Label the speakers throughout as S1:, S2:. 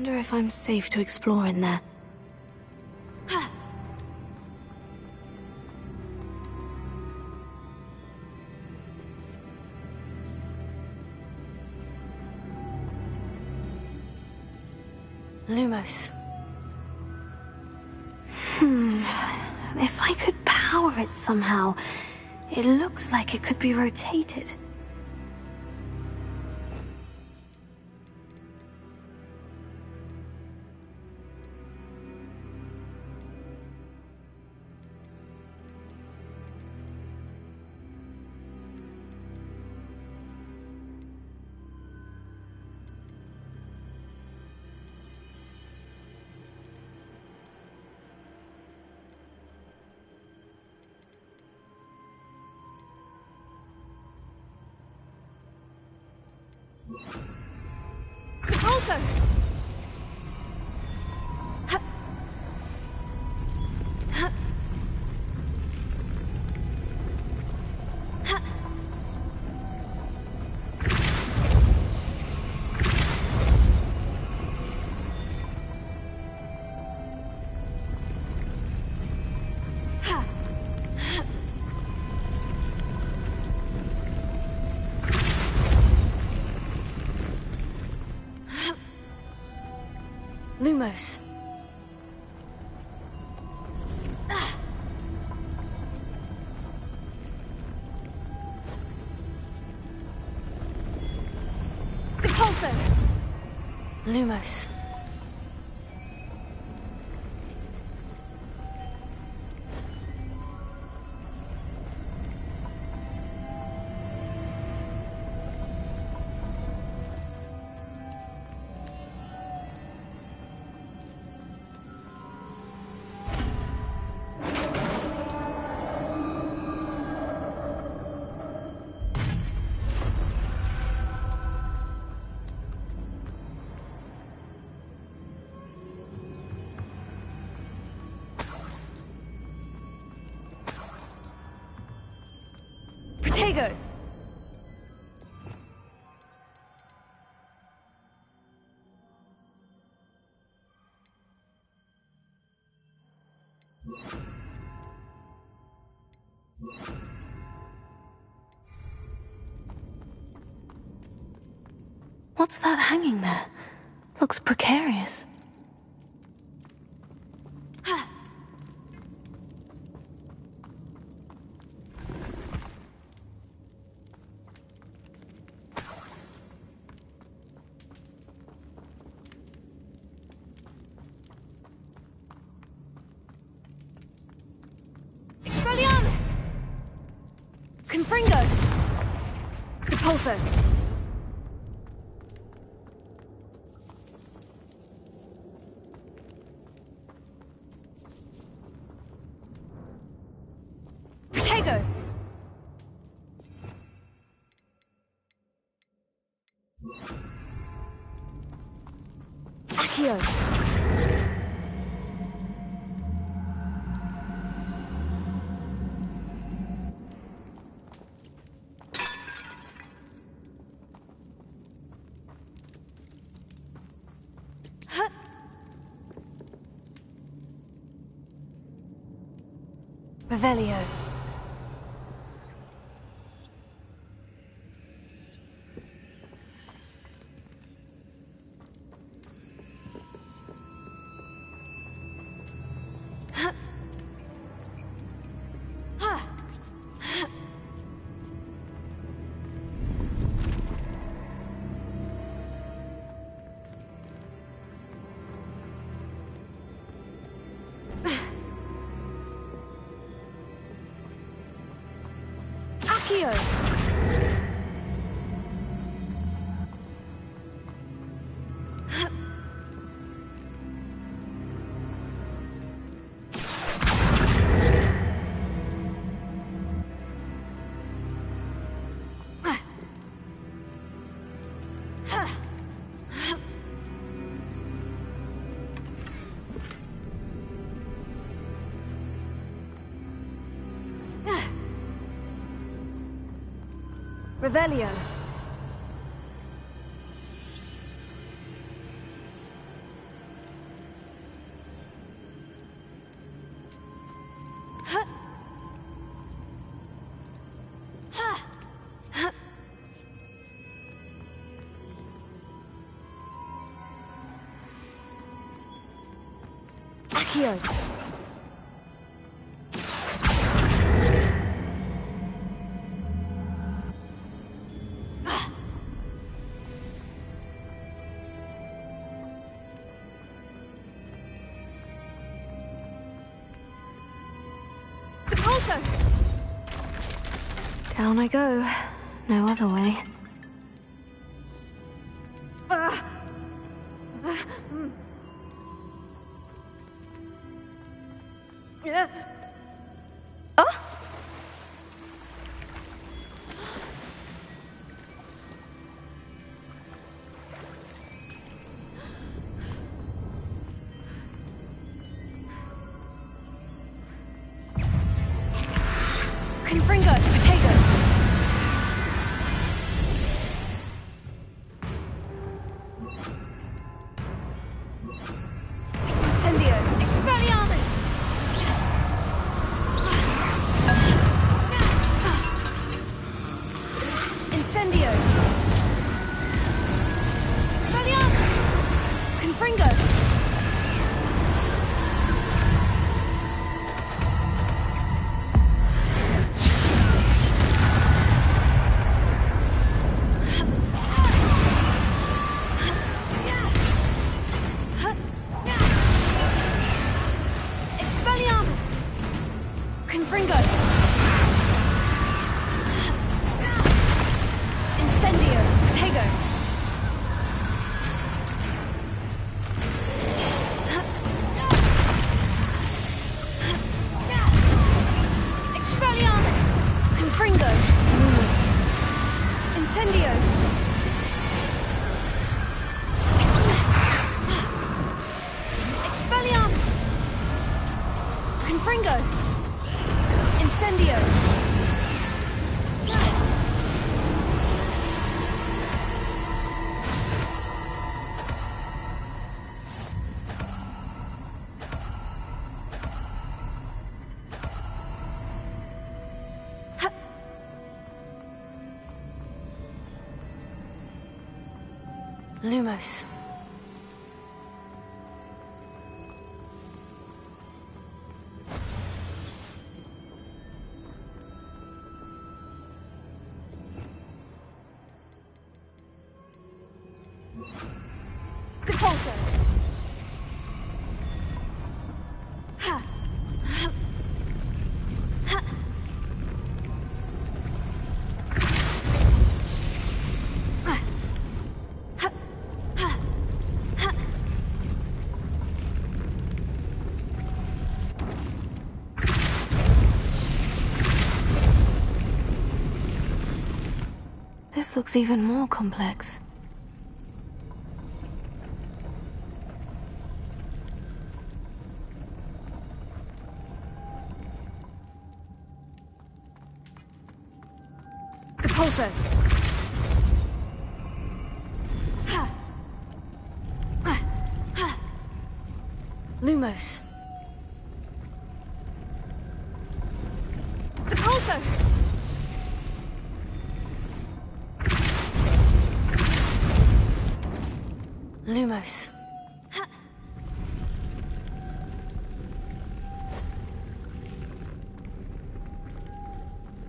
S1: wonder if I'm safe to explore in there. Lumos. If I could power it somehow, it looks like it could be rotated. Also! Lumos. Depulso. Lumos. Protego! What's that hanging there? Looks precarious. Confringo! Depulso! Protego! Accio! Revelio. Accio! Revelio. Accio. Down I go. No other way. Oh! Confringo, potato. Incendio, Expelliarmus! Incendio! Expelliarmus! Confringo! Confringo! Incendio! Potato! Expelliarmus! Confringo! Lumos! Incendio! Expelliarmus! Confringo! Incendio! Lumos. Repulsor. Ha. Ha. Ha. Ha. Ha. Ha. This looks even more complex. Pulsar. Ha. Ha. Ha. Lumos. The pulsar. Lumos. Ha.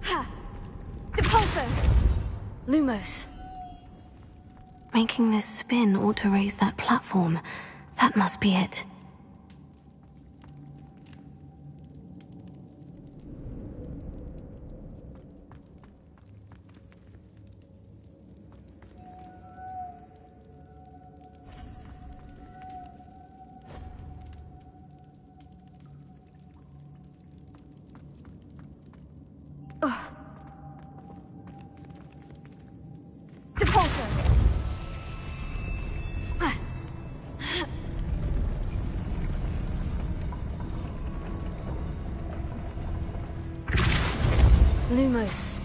S1: Ha. Depulso! Lumos. Making this spin ought to raise that platform. That must be it. Depulso! Lumos.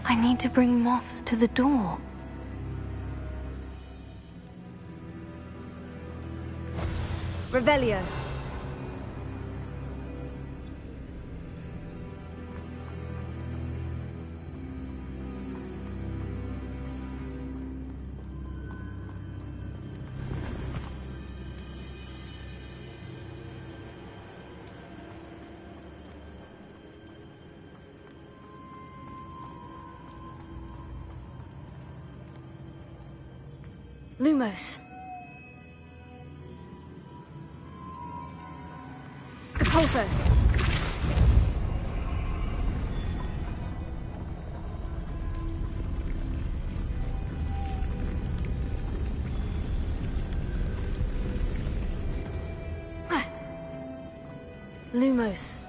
S1: I I need to bring moths to the door.
S2: Revelio.
S1: Lumos. Depulso. Lumos.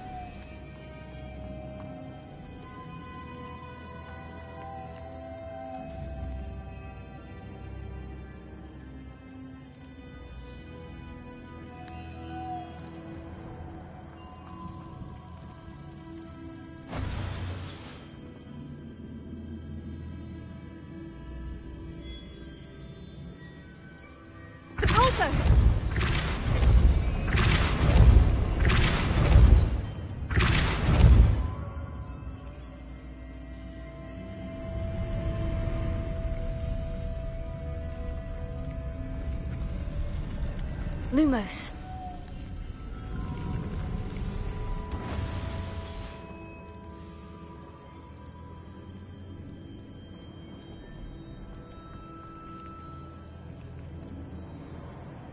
S1: Depulso! Lumos.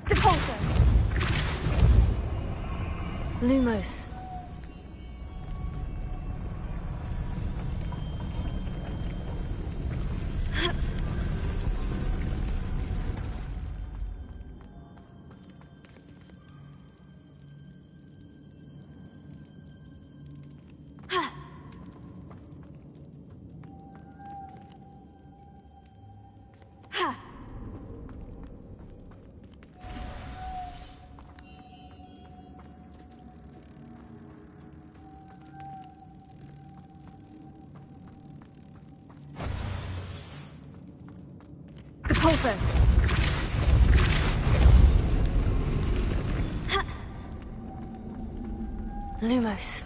S1: Depulso. Lumos. Depulso. Lumos.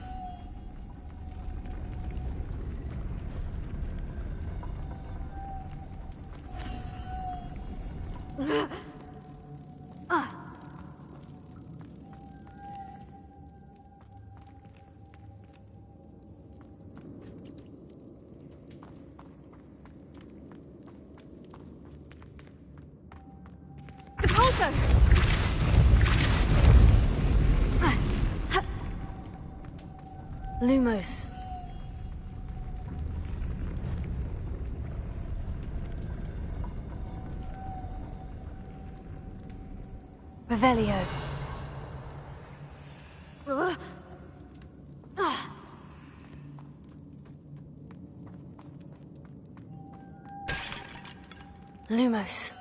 S1: Depulso! Lumos. Revelio. Lumos.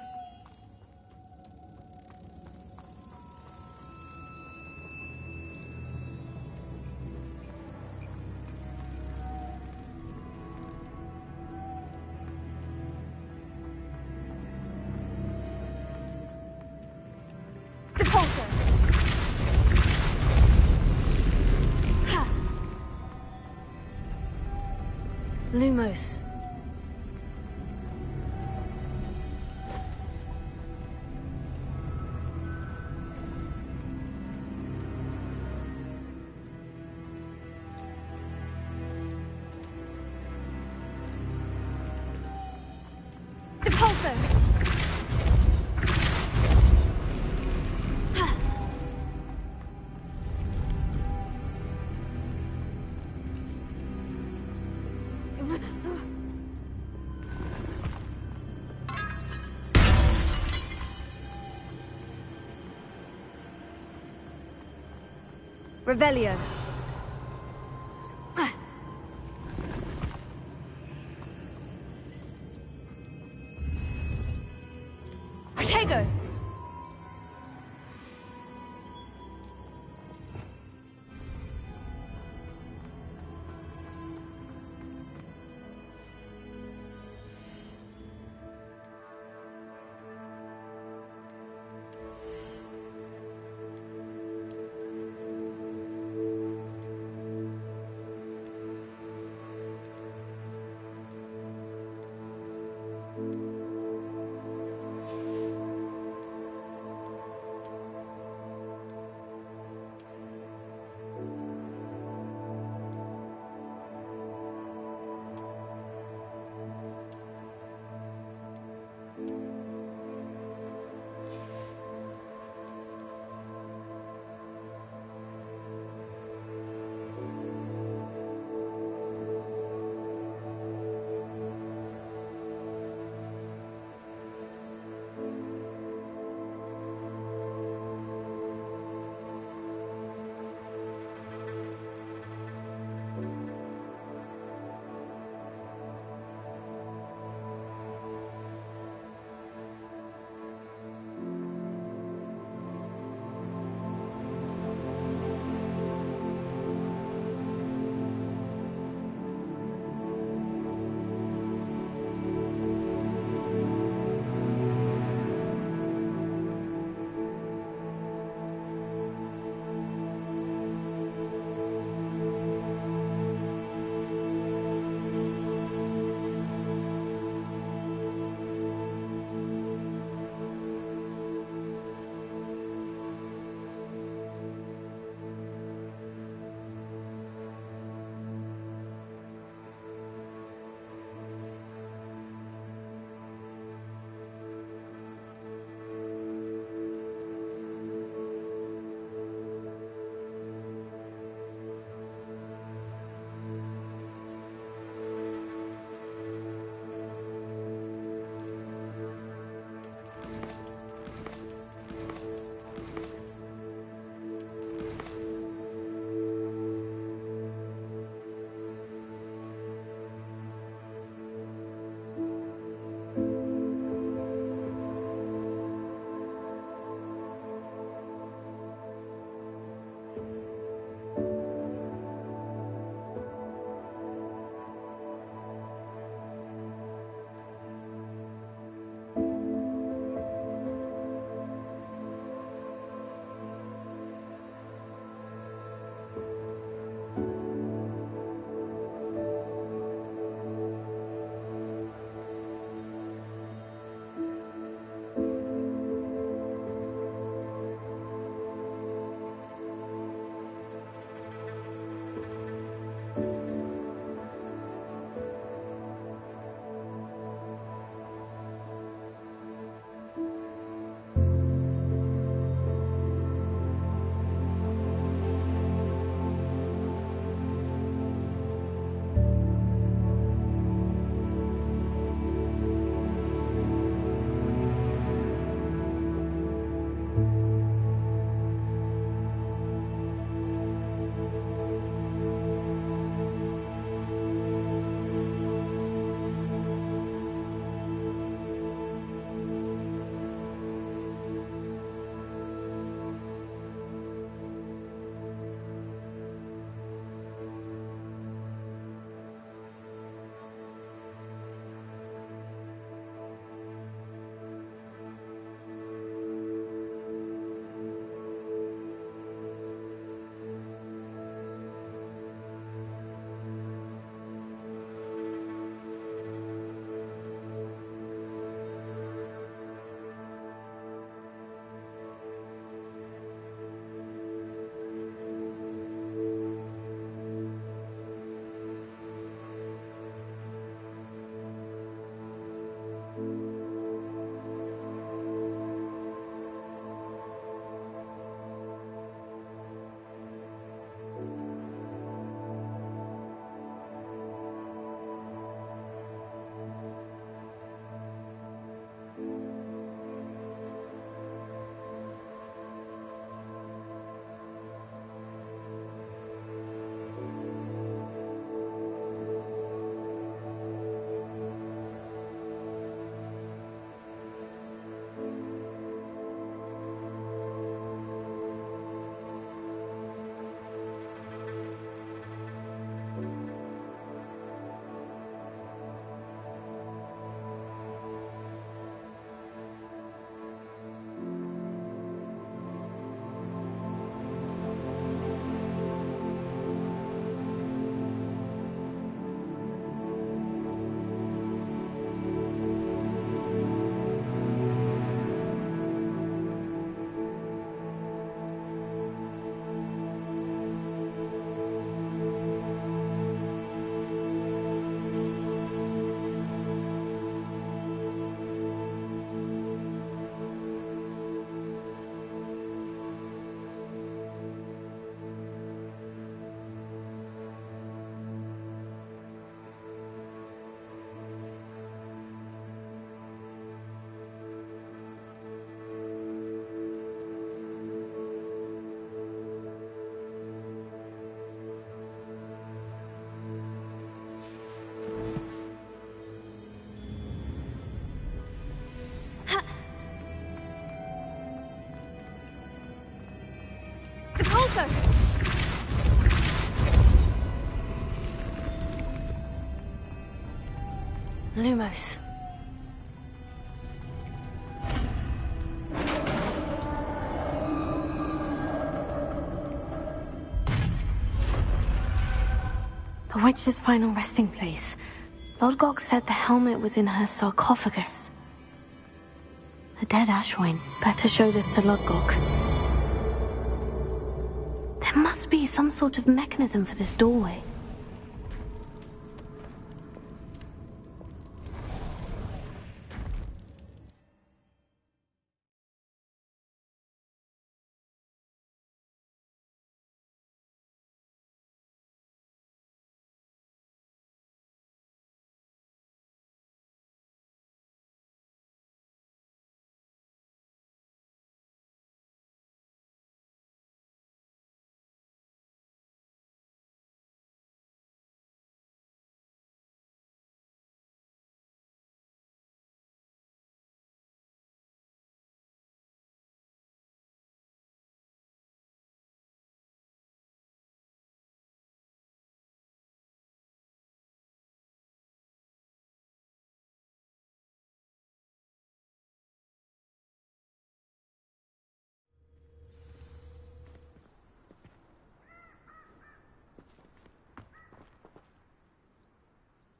S1: Depulso. Lumos. Depulso. Revelio. Protego.
S2: Depulso!
S1: Lumos. The witch's final resting place. Lodgok said the helmet was in her sarcophagus. A dead Ashwine. Better show this to Lodgok. There must be some sort of mechanism for this doorway.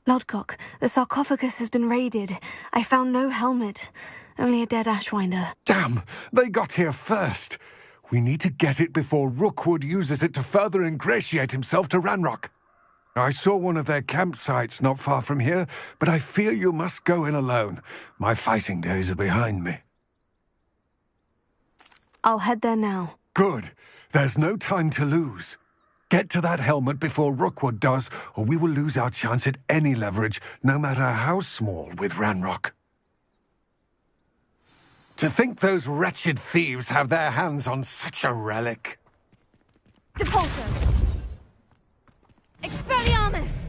S1: Lodgok, the sarcophagus has been raided. I found no helmet, only a dead Ashwinder.
S3: Damn! They got here first. We need to get it before Rookwood uses it to further ingratiate himself to Ranrock. I saw one of their campsites not far from here, but I fear you must go in alone. My fighting days are behind me.
S1: I'll head there now.
S3: Good. There's no time to lose. Get to that helmet before Rookwood does, or we will lose our chance at any leverage, no matter how small, with Ranrock. To think those wretched thieves have their hands on such a relic.
S2: Depulso! Expelliarmus!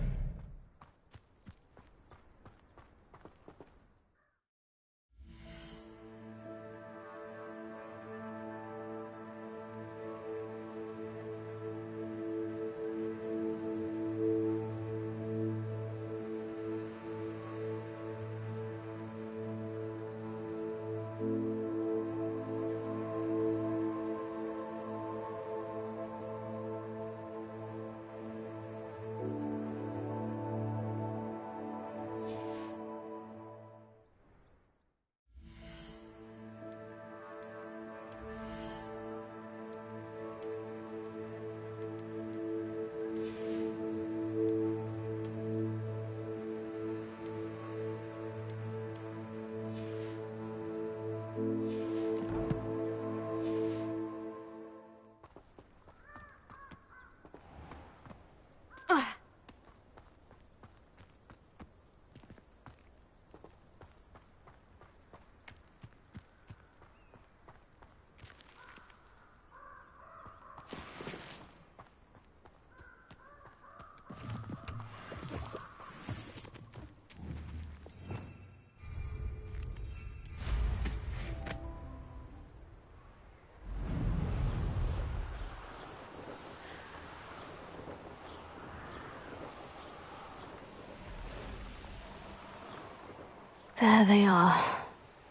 S1: There they are,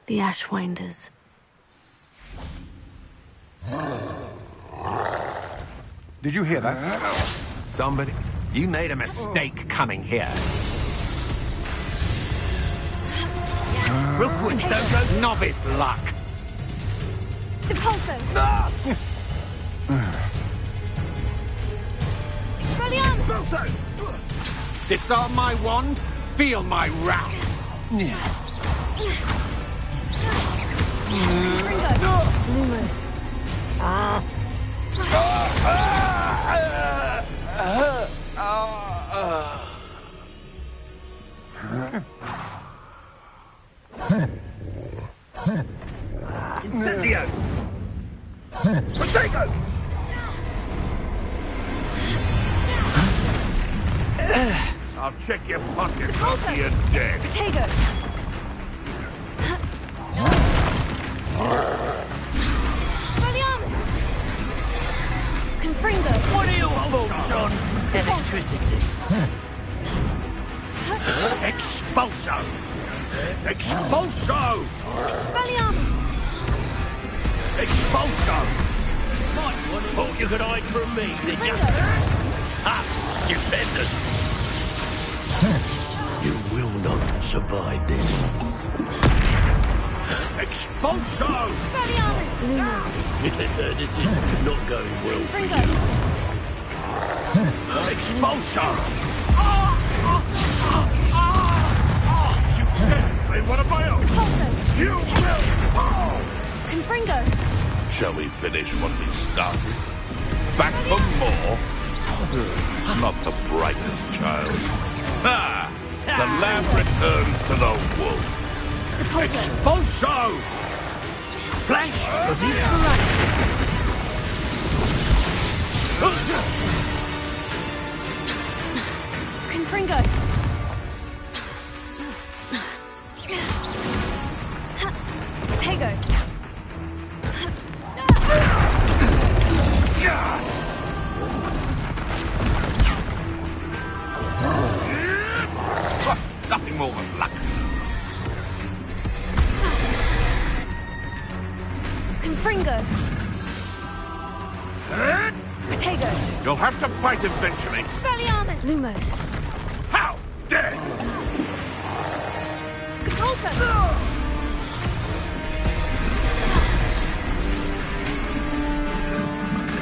S1: the Ashwinders.
S4: Did you hear that? Somebody... You made a mistake coming here. Rookwood don't know novice luck.
S2: Depulso! Expelliarmus!
S4: Disarm my wand, feel my wrath.
S2: Ringo!
S1: Lumos.
S4: Incendio! Potato! I'll check your pockets after you're dead.
S2: Potato! Expelliarmus!
S4: Expulso!
S2: Expelliarmus!
S4: Expulso! Thought you could hide from me, did you? Ha! Defenders! You will not survive this. Expulso!
S2: Expelliarmus!
S1: Lumos.
S4: This is not going well for
S2: Fringo!
S4: you. Expulso!
S3: You dare slay one of my own!
S2: Depulso!
S3: You will fall!
S2: Confringo!
S5: Shall we finish what we started? Back for more? Not the brightest child. Ha! The lamb returns to the wolf.
S2: Depulso!
S4: Expulso! Flash of inspiration!
S2: Confringo! Tego!
S5: Nothing more than luck.
S2: Confringo! Tego!
S5: You'll have to fight eventually.
S2: Expelliarmus!
S1: Lumos.
S5: How dare you!
S2: Depulso!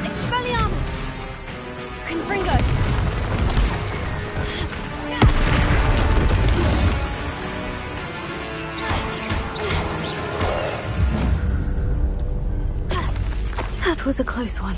S2: Expelliarmus! Confringo!
S1: That was a close one.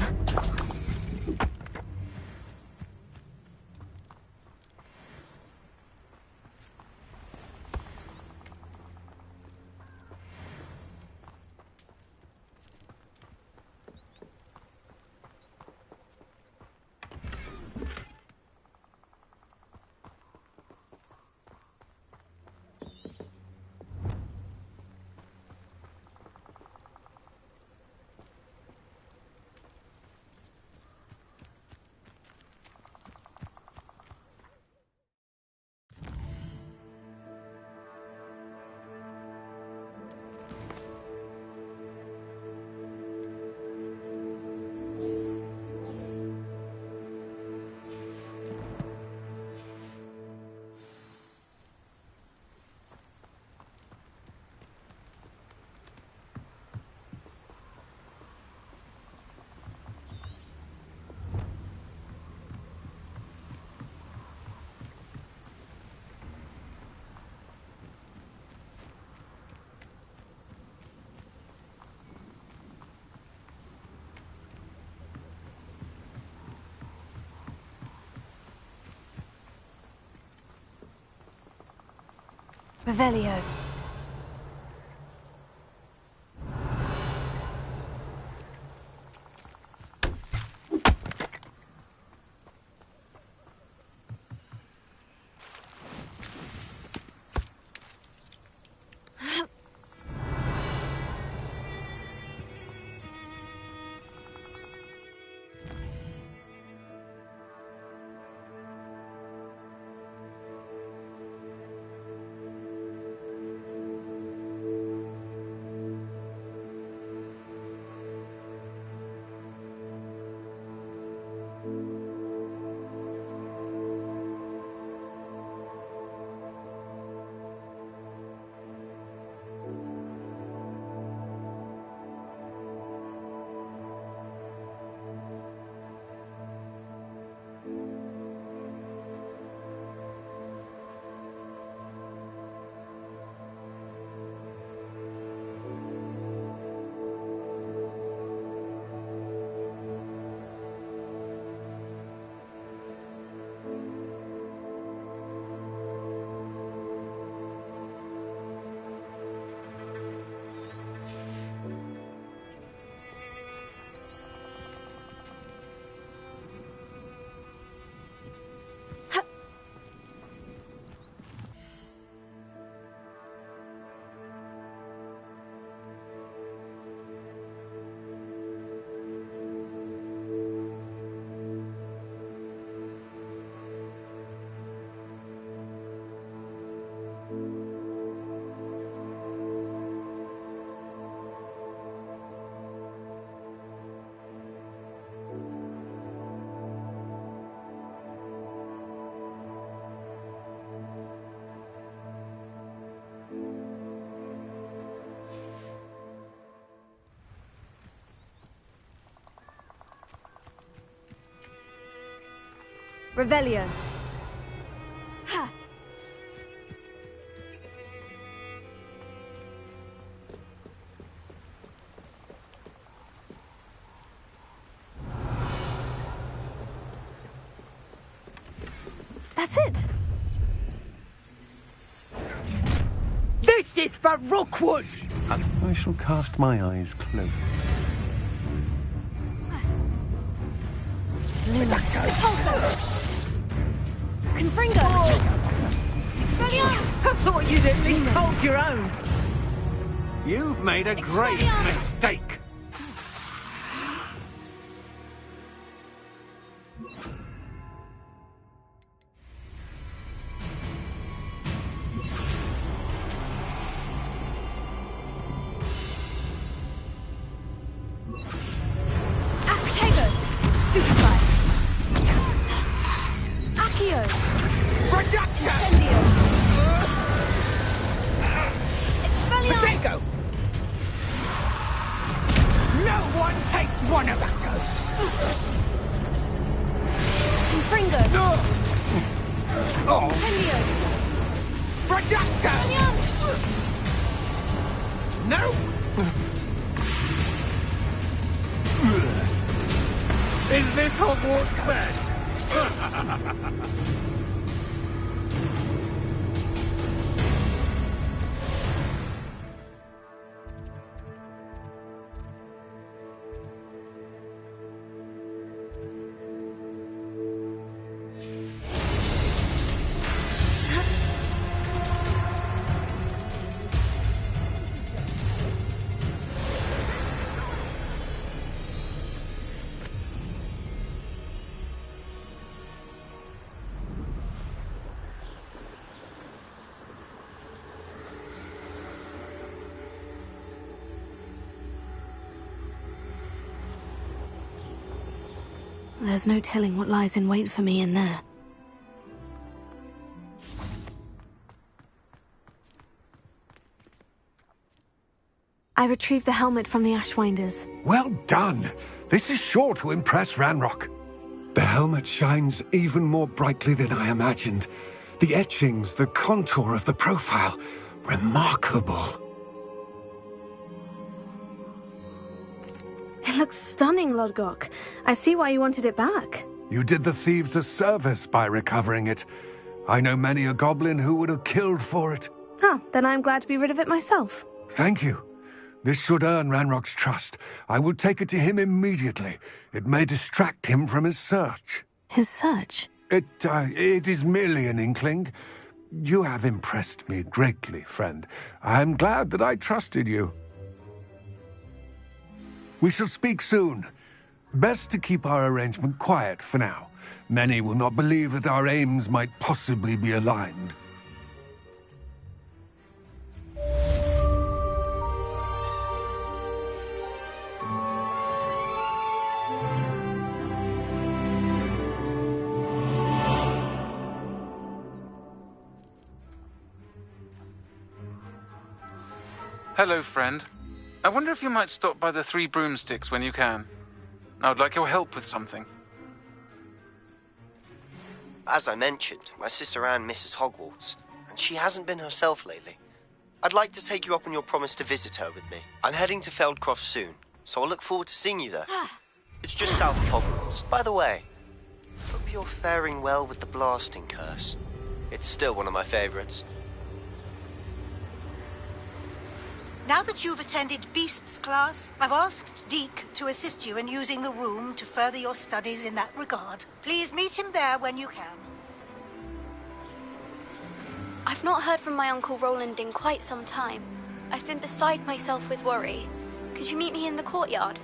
S1: Revelio.
S2: Revelio. Ha!
S1: That's it.
S6: This is for Rookwood!
S4: I shall cast my eyes close.
S2: Tulsa! Confringo! Expelliarmus!
S6: I thought you'd at least hold your own.
S4: You've made a great mistake.
S2: Protego! Stupefy! Accio!
S6: Reductor!
S2: Incendio! Expelliarmus!
S6: Protego! No one takes one of that.
S2: Confringo!
S6: Oh,
S2: Incendio!
S6: Reductor!
S2: Expelliarmus!
S6: No!
S4: Is this Hogwarts bed?
S1: There's no telling what lies in wait for me in there. I retrieved the helmet from the Ashwinders.
S3: Well done. This is sure to impress Ranrock. The helmet shines even more brightly than I imagined. The etchings, the contour of the profile. Remarkable.
S1: It looks stunning, Lodgok. I see why you wanted it back.
S3: You did the thieves a service by recovering it. I know many a goblin who would have killed for it.
S1: Ah, then I'm glad to be rid of it myself.
S3: Thank you. This should earn Ranrock's trust. I will take it to him immediately. It may distract him from his search.
S1: His search?
S3: It is merely an inkling. You have impressed me greatly, friend. I am glad that I trusted you. We shall speak soon. Best to keep our arrangement quiet for now. Many will not believe that our aims might possibly be aligned.
S7: Hello, friend. I wonder if you might stop by the Three Broomsticks when you can. I would like your help with something.
S8: As I mentioned, my sister Anne misses Hogwarts, and she hasn't been herself lately. I'd like to take you up on your promise to visit her with me. I'm heading to Feldcroft soon, so I'll look forward to seeing you there. It's just south of Hogwarts. By the way, hope you're faring well with the blasting curse. It's still one of my favorites.
S9: Now that you've attended Beasts class, I've asked Deke to assist you in using the room to further your studies in that regard. Please meet him there when you can.
S10: I've not heard from my Uncle Roland in quite some time. I've been beside myself with worry. Could you meet me in the courtyard?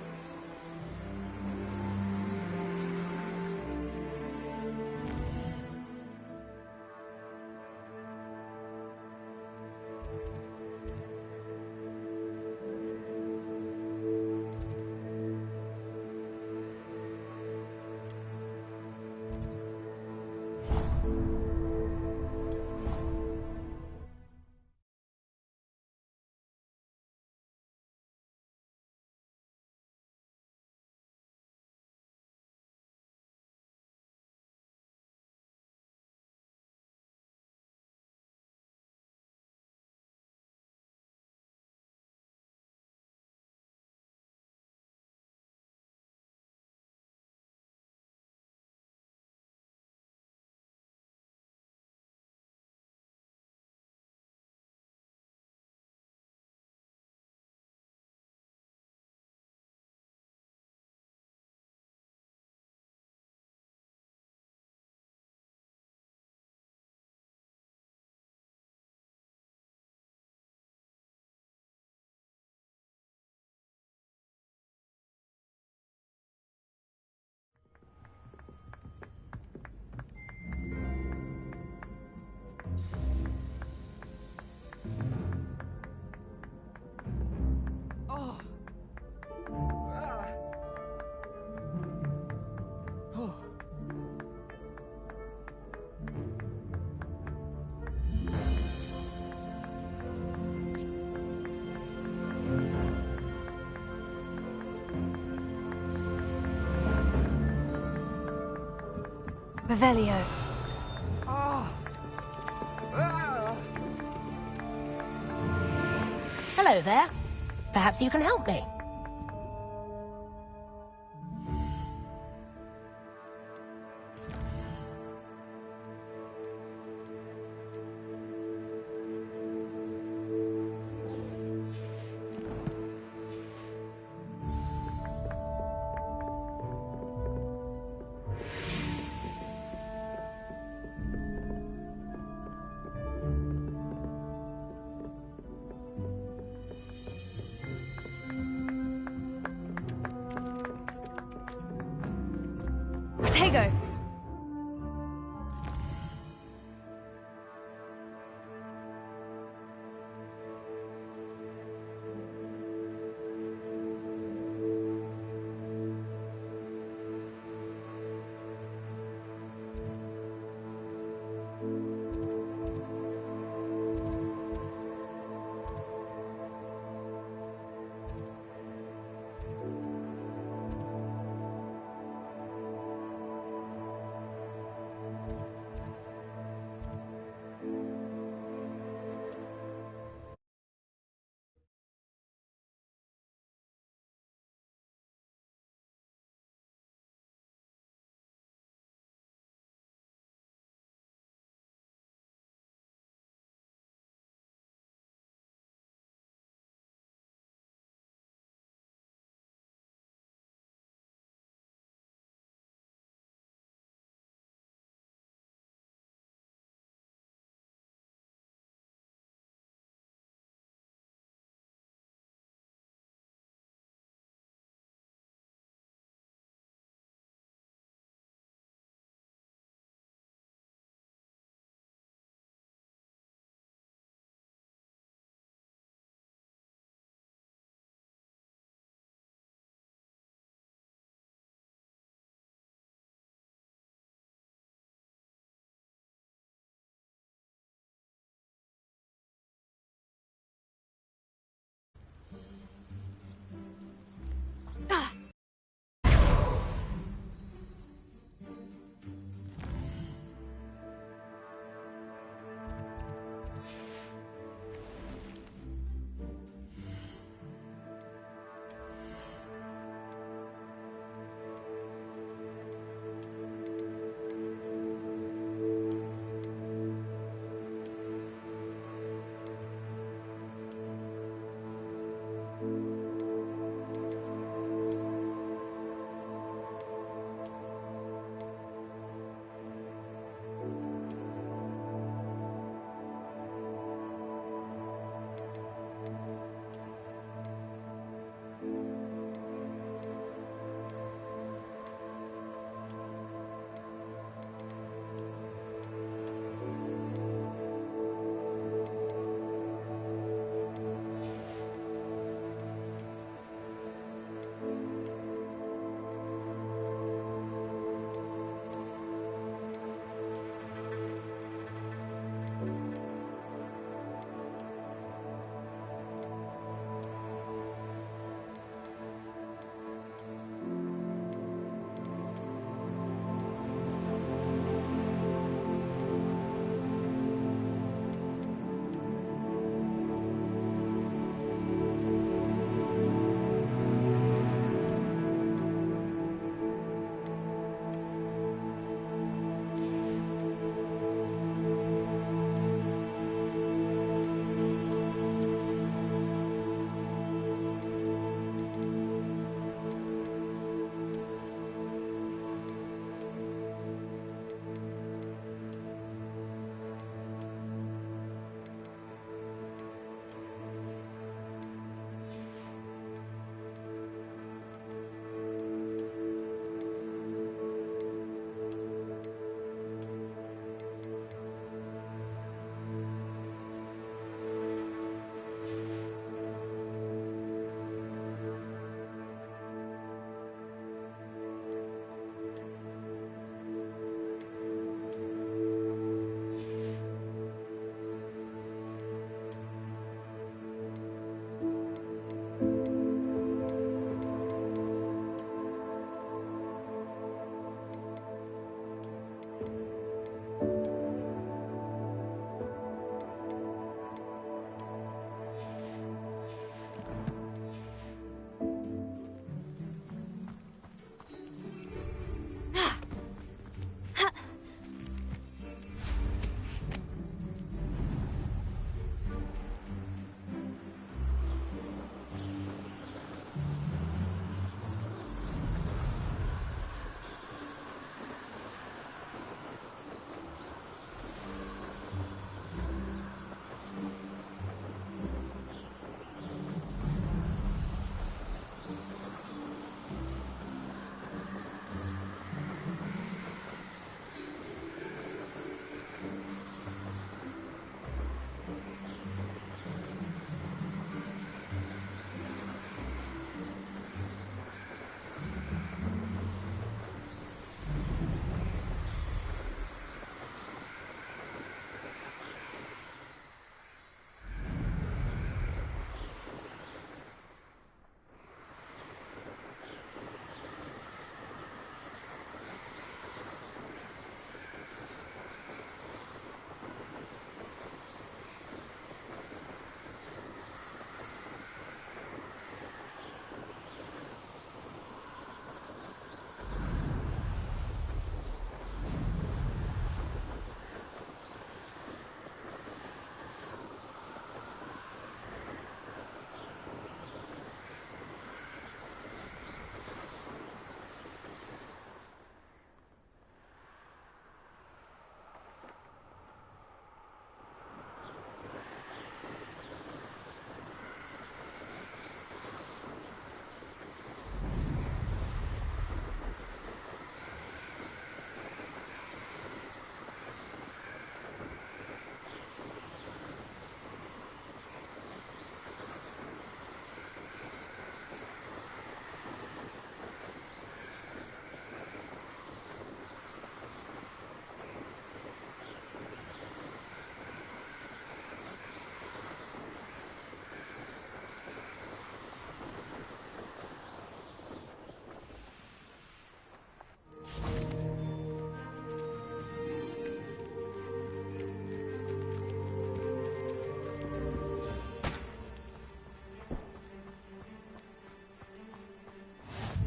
S1: Revelio.
S11: Hello there. Perhaps you can help me.
S1: Protego!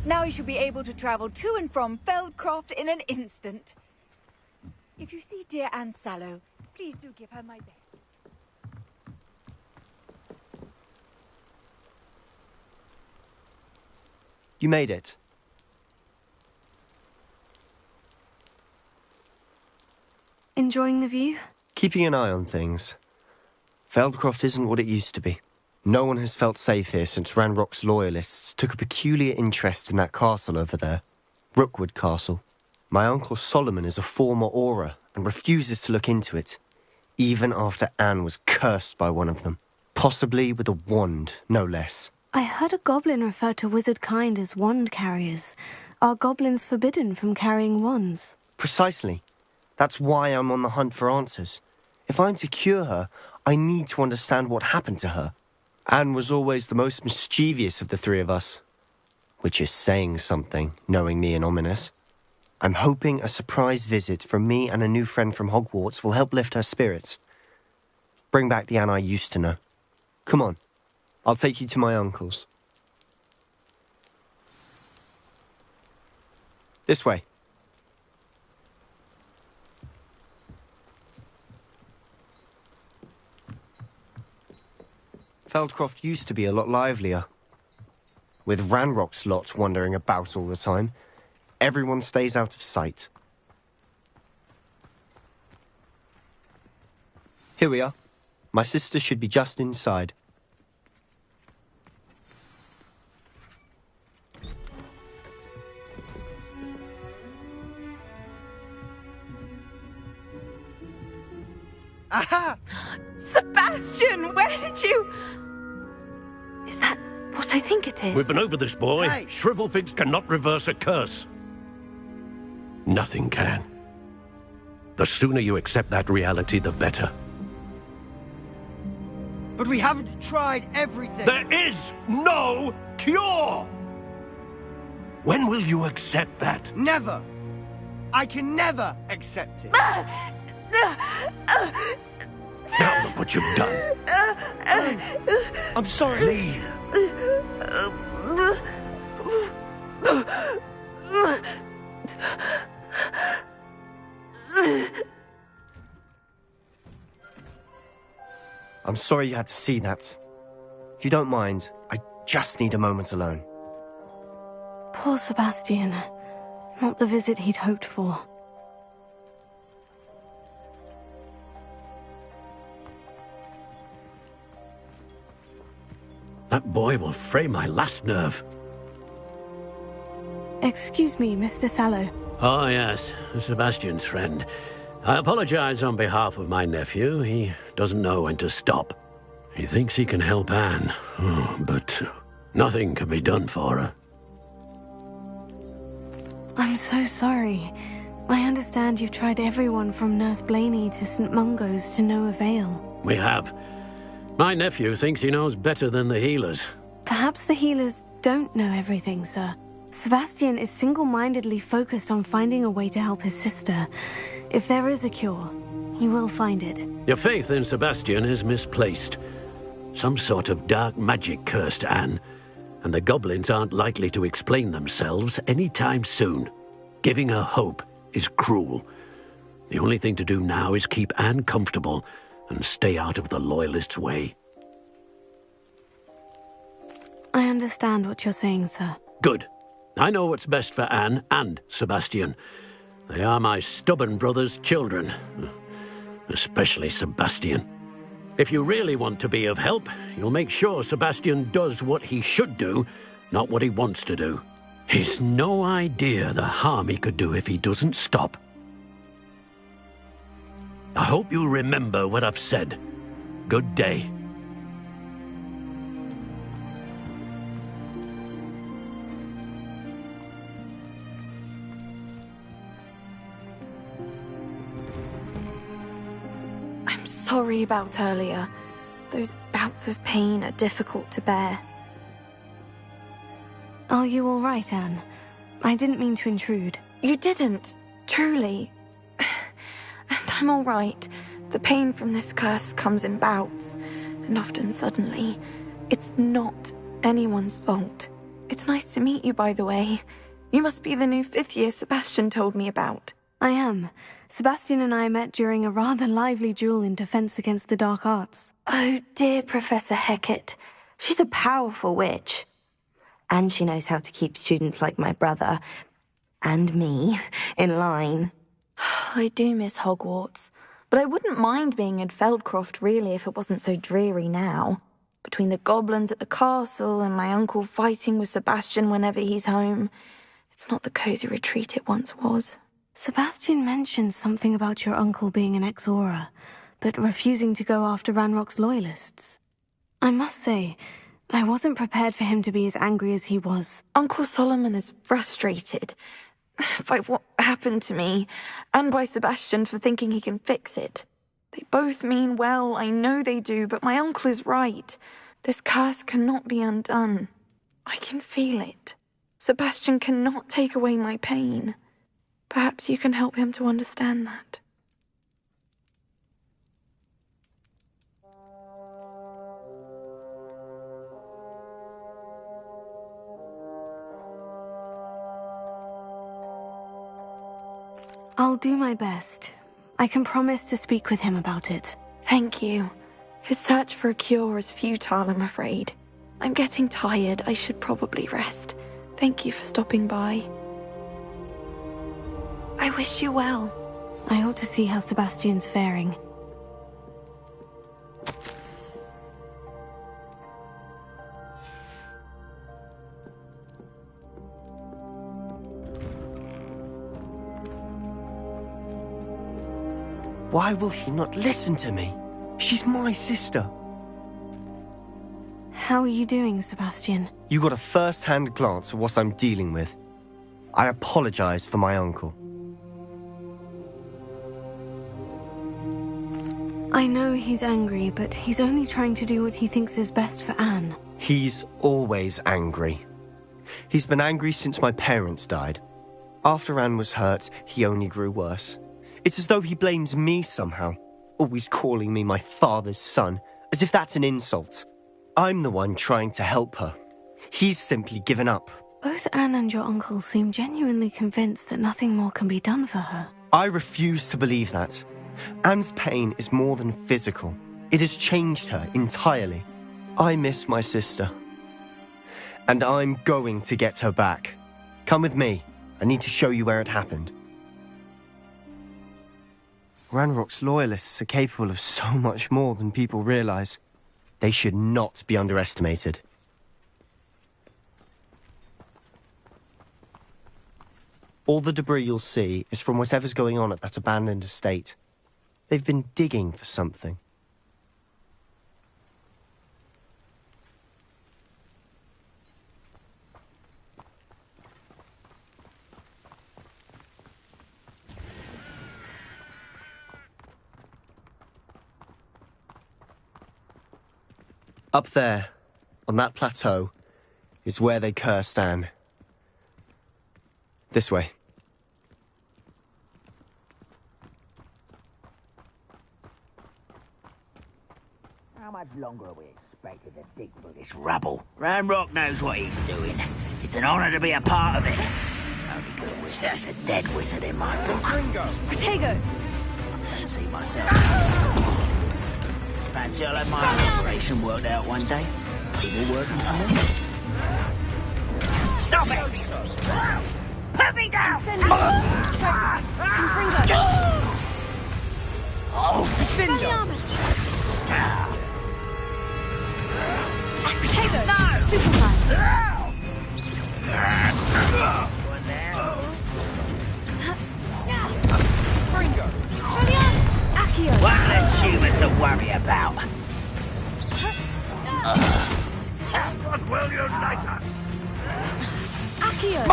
S12: Now you should be able to travel to and from Feldcroft in an instant. If you see dear Anne Sallow, please do give her my best.
S8: You made it.
S1: Enjoying the view?
S8: Keeping an eye on things. Feldcroft isn't what it used to be. No one has felt safe here since Ranrock's loyalists took a peculiar interest in that castle over there. Rookwood Castle. My Uncle Solomon is a former Auror and refuses to look into it, even after Anne was cursed by one of them. Possibly with a wand, no less.
S1: I heard a goblin refer to wizard kind as wand carriers. Are goblins forbidden from carrying wands?
S8: Precisely. That's why I'm on the hunt for answers. If I'm to cure her, I need to understand what happened to her. Anne was always the most mischievous of the three of us. Which is saying something, knowing me and Ominous. I'm hoping a surprise visit from me and a new friend from Hogwarts will help lift her spirits. Bring back the Anne I used to know. Come on, I'll take you to my uncle's. This way. Feldcroft used to be a lot livelier. With Ranrock's lot wandering about all the time, everyone stays out of sight. Here we are. My sister should be just inside.
S12: Aha! Sebastian, where did you...
S1: Is that what I think it is?
S13: We've been over this, boy.
S12: Hey.
S13: Shrivelfigs cannot reverse a curse. Nothing can. The sooner you accept that reality, the better.
S6: But we haven't tried everything.
S13: There is no cure! When will you accept that?
S6: Never. I can never accept it.
S13: Now look what you've done.
S8: I'm sorry.
S13: Leave.
S8: I'm sorry you had to see that. If you don't mind, I just need a moment alone.
S1: Poor Sebastian. Not the visit he'd hoped for.
S13: That boy will fray my last nerve.
S1: Excuse me, Mr. Sallow.
S13: Oh, yes, Sebastian's friend. I apologize on behalf of my nephew. He doesn't know when to stop. He thinks he can help Anne, but nothing can be done for her.
S1: I'm so sorry. I understand you've tried everyone from Nurse Blaney to St. Mungo's to no avail.
S13: We have. My nephew thinks he knows better than the healers.
S1: Perhaps the healers don't know everything, sir. Sebastian is single-mindedly focused on finding a way to help his sister. If there is a cure, he will find it.
S13: Your faith in Sebastian is misplaced. Some sort of dark magic cursed Anne, and the goblins aren't likely to explain themselves anytime soon. Giving her hope is cruel. The only thing to do now is keep Anne comfortable and stay out of the Loyalists' way.
S1: I understand what you're saying, sir.
S13: Good. I know what's best for Anne and Sebastian. They are my stubborn brother's children. Especially Sebastian. If you really want to be of help, you'll make sure Sebastian does what he should do, not what he wants to do. He's no idea the harm he could do if he doesn't stop. I hope you remember what I've said. Good day.
S14: I'm sorry about earlier. Those bouts of pain are difficult to bear.
S1: Are you all right, Anne? I didn't mean to intrude.
S14: You didn't, truly. And I'm all right. The pain from this curse comes in bouts, and often suddenly. It's not anyone's fault. It's nice to meet you, by the way. You must be the new 5th year Sebastian told me about.
S1: I am. Sebastian and I met during a rather lively duel in Defense Against the Dark Arts.
S14: Oh, dear Professor Hecat. She's a powerful witch. And she knows how to keep students like my brother, and me, in line. I do miss Hogwarts, but I wouldn't mind being in Feldcroft, really, if it wasn't so dreary now. Between the goblins at the castle and my uncle fighting with Sebastian whenever he's home, it's not the cosy retreat it once was.
S1: Sebastian mentioned something about your uncle being an ex-Auror, but refusing to go after Ranrock's loyalists. I must say, I wasn't prepared for him to be as angry as he was.
S14: Uncle Solomon is frustrated by what happened to me, and by Sebastian for thinking he can fix it. They both mean well, I know they do, but my uncle is right. This curse cannot be undone. I can feel it. Sebastian cannot take away my pain. Perhaps you can help him to understand that.
S1: I'll do my best. I can promise to speak with him about it.
S14: Thank you. His search for a cure is futile, I'm afraid. I'm getting tired. I should probably rest. Thank you for stopping by. I wish you well.
S1: I ought to see how Sebastian's faring.
S8: Why will he not listen to me? She's my sister.
S1: How are you doing, Sebastian?
S8: You got a first-hand glance at what I'm dealing with. I apologize for my uncle.
S1: I know he's angry, but he's only trying to do what he thinks is best for Anne.
S8: He's always angry. He's been angry since my parents died. After Anne was hurt, he only grew worse. It's as though he blames me somehow, always calling me my father's son, as if that's an insult. I'm the one trying to help her. He's simply given up.
S1: Both Anne and your uncle seem genuinely convinced that nothing more can be done for her.
S8: I refuse to believe that. Anne's pain is more than physical. It has changed her entirely. I miss my sister. And I'm going to get her back. Come with me. I need to show you where it happened. Ranrock's loyalists are capable of so much more than people realize. They should not be underestimated. All the debris you'll see is from whatever's going on at that abandoned estate. They've been digging for something. Up there, on that plateau, is where they cursed Anne. This way.
S15: How much longer are we expected to dig through this rubble? Ranrock knows what he's doing. It's an honor to be a part of it. Only good wizard is a dead wizard in my book.
S2: Protego!
S15: Don't see myself. Fancy I'll have my own operation worked out one day. People working for me. Stop it! Put me down!
S2: Fringo!
S15: Oh,
S2: Protego! No! Stupefy!
S6: Fringo!
S2: Accio!
S15: One less human to worry about.
S5: What will unite us?
S2: Accio!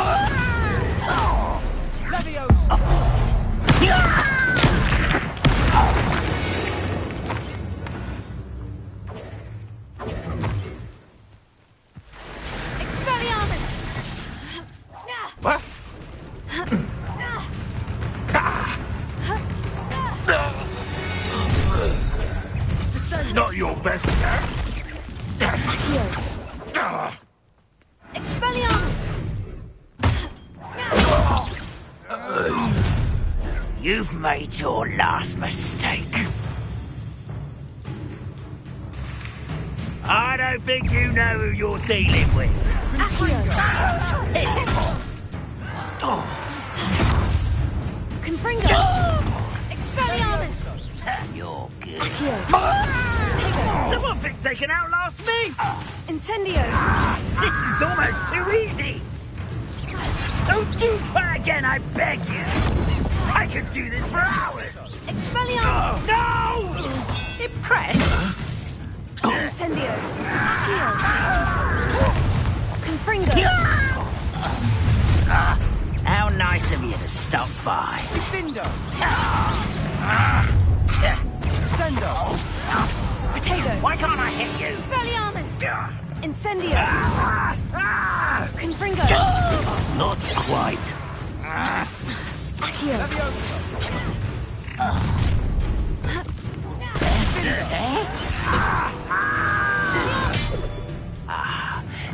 S6: Leviosa!
S5: What? Not your best,
S2: Expelliarmus!
S15: You've made your last mistake. I don't think you know who you're dealing with.
S2: Accio!
S15: Hit it!
S2: Confringo! Expelliarmus!
S15: You're good.
S2: Accio!
S15: Someone thinks they can outlast me!
S2: Incendio!
S15: This is almost too easy! Don't you try again, I beg you! I could do this for hours!
S2: Expelliarmus!
S15: No! Impressed?
S2: Incendio! Accio! Confringo!
S15: How nice of you to stop by.
S6: Defender!
S15: Sendo!
S2: Protego!
S15: Why can't I hit you?
S2: Expelliarmus! Incendio! Confringo!
S15: Not quite.
S2: Accio!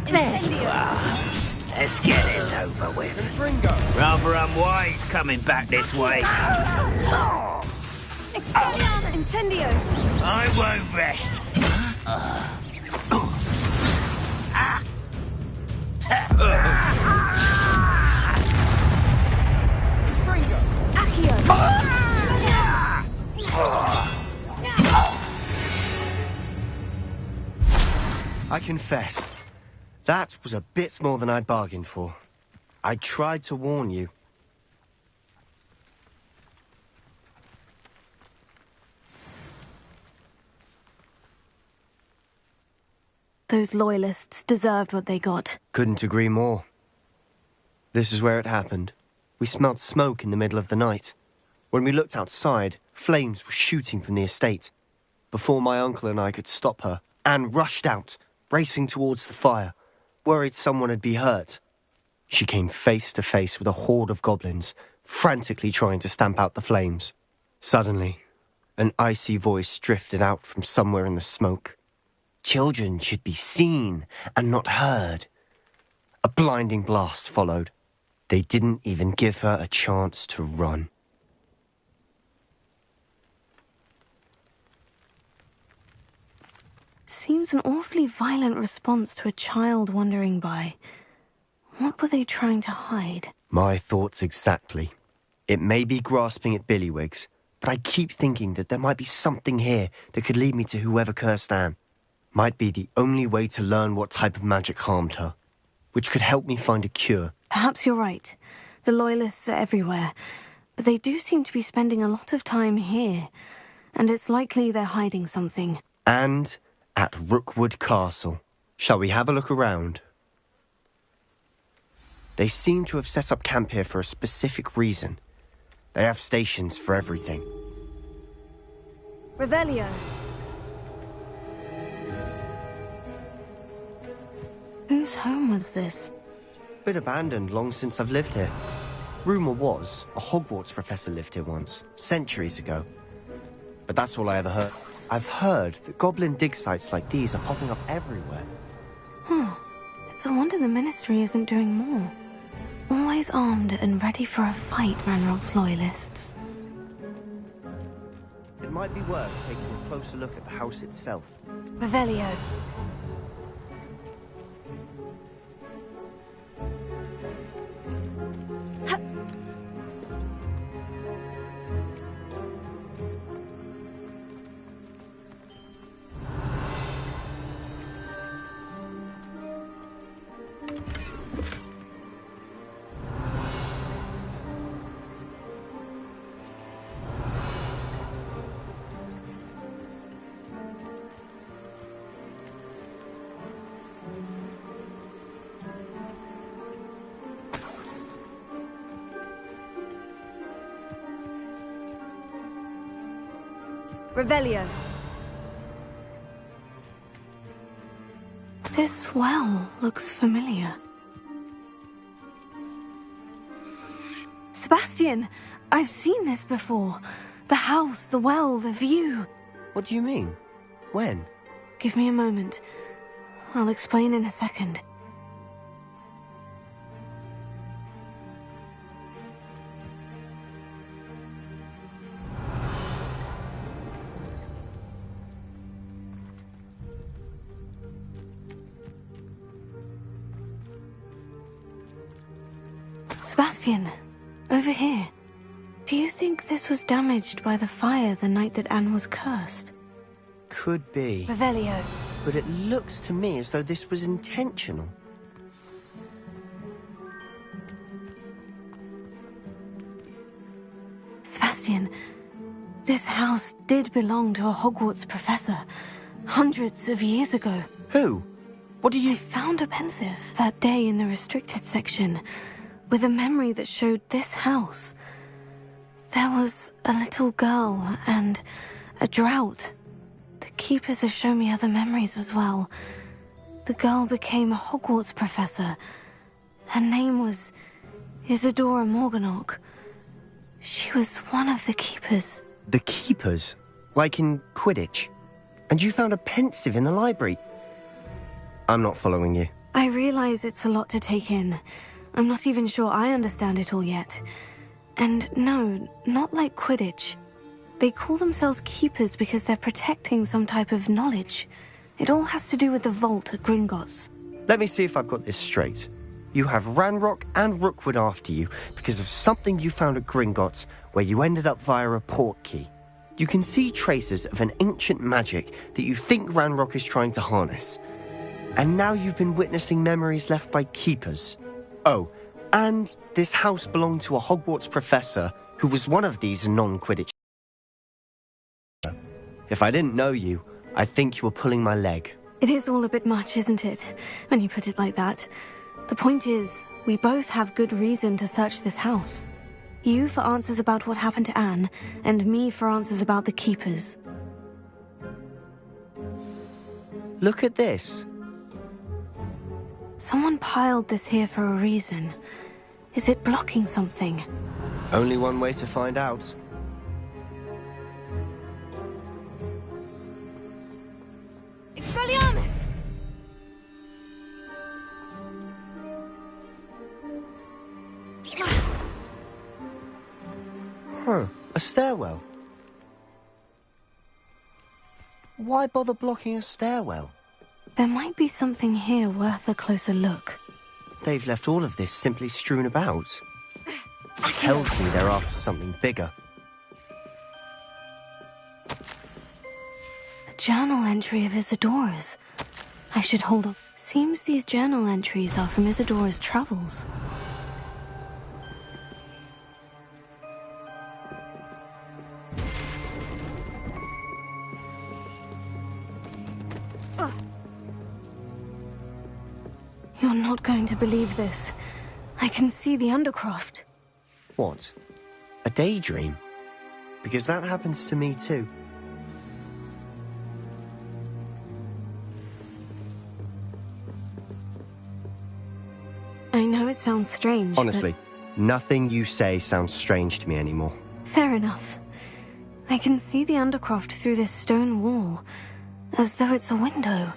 S2: Incendio!
S15: Let's get this over with.
S6: Confringo!
S15: Rather unwise coming back this way.
S2: Expelliarmus! Incendio!
S15: I won't rest.
S6: Confringo!
S2: Accio!
S8: I confess, that was a bit more than I'd bargained for. I tried to warn you.
S1: Those loyalists deserved what they got.
S8: Couldn't agree more. This is where it happened. We smelled smoke in the middle of the night. When we looked outside, flames were shooting from the estate. Before my uncle and I could stop her, Anne rushed out, racing towards the fire, worried someone had been hurt. She came face to face with a horde of goblins, frantically trying to stamp out the flames. Suddenly, an icy voice drifted out from somewhere in the smoke. Children should be seen and not heard. A blinding blast followed. They didn't even give her a chance to run.
S1: Seems an awfully violent response to a child wandering by. What were they trying to hide?
S8: My thoughts exactly. It may be grasping at Billywigs, but I keep thinking that there might be something here that could lead me to whoever cursed Anne. Might be the only way to learn what type of magic harmed her, which could help me find a cure.
S1: Perhaps you're right. The Loyalists are everywhere, but they do seem to be spending a lot of time here, and it's likely they're hiding something.
S8: And at Rookwood Castle. Shall we have a look around? They seem to have set up camp here for a specific reason. They have stations for everything.
S2: Revelio!
S1: Whose home was this?
S8: Been abandoned long since I've lived here. Rumour was a Hogwarts professor lived here once, centuries ago. But that's all I ever heard. I've heard that goblin dig sites like these are popping up everywhere.
S1: It's a wonder the Ministry isn't doing more. Always armed and ready for a fight, Ranrock's Loyalists.
S8: It might be worth taking a closer look at the house itself.
S2: Revelio! Revelio!
S1: This well looks familiar. Sebastian! I've seen this before. The house, the well, the view.
S8: What do you mean? When?
S1: Give me a moment. I'll explain in a second. Sebastian, over here. Do you think this was damaged by the fire the night that Anne was cursed?
S8: Could be.
S2: Revelio.
S8: But it looks to me as though this was intentional.
S1: Sebastian, this house did belong to a Hogwarts professor, hundreds of years ago.
S8: Who? What do you...
S1: I found a pensive that day in the restricted section, with a memory that showed this house. There was a little girl and a drought. The keepers have shown me other memories as well. The girl became a Hogwarts professor. Her name was Isadora Morganach. She was one of the keepers.
S8: The keepers? Like in Quidditch? And you found a pensive in the library? I'm not following you.
S1: I realize it's a lot to take in. I'm not even sure I understand it all yet. And no, not like Quidditch. They call themselves keepers because they're protecting some type of knowledge. It all has to do with the vault at Gringotts.
S8: Let me see if I've got this straight. You have Ranrock and Rookwood after you because of something you found at Gringotts where you ended up via a port key. You can see traces of an ancient magic that you think Ranrock is trying to harness. And now you've been witnessing memories left by keepers. Oh, and this house belonged to a Hogwarts professor who was one of these non-Quidditch. If I didn't know you, I'd think you were pulling my leg.
S1: It is all a bit much, isn't it, when you put it like that? The point is, we both have good reason to search this house. You for answers about what happened to Anne, and me for answers about the keepers.
S8: Look at this.
S1: Someone piled this here for a reason. Is it blocking something?
S8: Only one way to find out.
S2: Expelliarmus!
S8: Huh, a stairwell. Why bother blocking a stairwell?
S1: There might be something here worth a closer look.
S8: They've left all of this simply strewn about. Tells me they're after something bigger.
S1: A journal entry of Isadora's. I should hold on. Seems these journal entries are from Isadora's travels. You're not going to believe this. I can see the Undercroft.
S8: What? A daydream? Because that happens to me too.
S1: I know it sounds strange,
S8: Honestly, nothing you say sounds strange to me anymore.
S1: Fair enough. I can see the Undercroft through this stone wall, as though it's a window.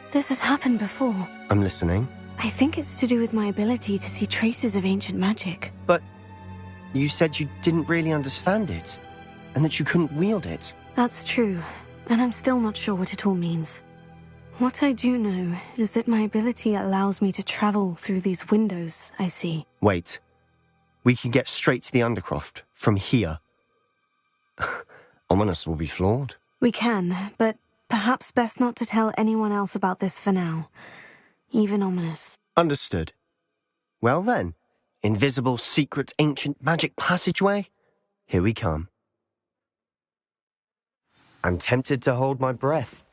S1: This has happened before.
S8: I'm listening.
S1: I think it's to do with my ability to see traces of ancient magic.
S8: But you said you didn't really understand it, and that you couldn't wield it.
S1: That's true, and I'm still not sure what it all means. What I do know is that my ability allows me to travel through these windows I see.
S8: Wait. We can get straight to the Undercroft from here. Ominous will be flawed.
S1: We can, but perhaps best not to tell anyone else about this for now. Even Ominous.
S8: Understood. Well then, invisible, secret, ancient magic passageway, here we come. I'm tempted to hold my breath.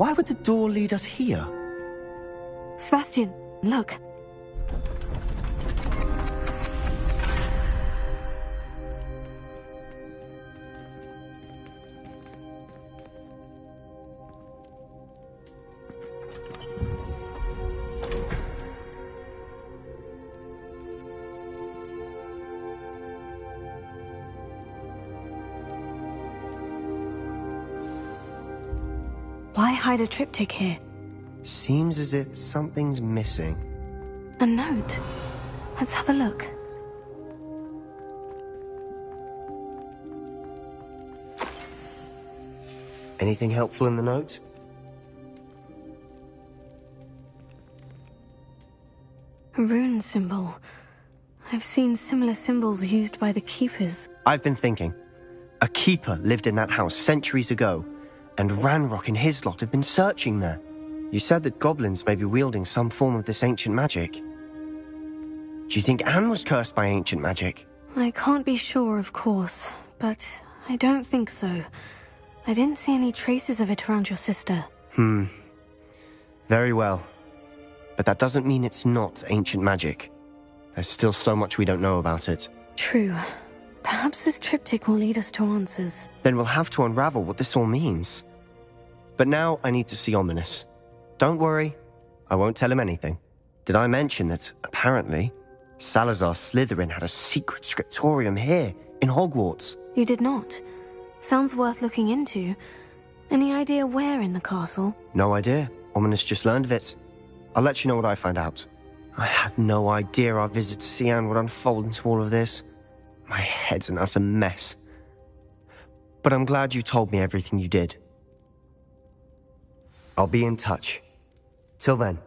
S8: Why would the door lead us here?
S1: Sebastian, look. Why hide a triptych here?
S8: Seems as if something's missing.
S1: A note. Let's have a look.
S8: Anything helpful in the note?
S1: A rune symbol. I've seen similar symbols used by the keepers.
S8: I've been thinking. A keeper lived in that house centuries ago, and Ranrock and his lot have been searching there. You said that goblins may be wielding some form of this ancient magic. Do you think Anne was cursed by ancient magic?
S1: I can't be sure, of course, but I don't think so. I didn't see any traces of it around your sister.
S8: Very well. But that doesn't mean it's not ancient magic. There's still so much we don't know about it.
S1: True. Perhaps this triptych will lead us to answers.
S8: Then we'll have to unravel what this all means. But now I need to see Ominous. Don't worry, I won't tell him anything. Did I mention that, apparently, Salazar Slytherin had a secret scriptorium here, in Hogwarts?
S1: You did not. Sounds worth looking into. Any idea where in the castle?
S8: No idea. Ominous just learned of it. I'll let you know what I find out. I had no idea our visit to Cian would unfold into all of this. My head's an utter mess. But I'm glad you told me everything you did. I'll be in touch. Till then.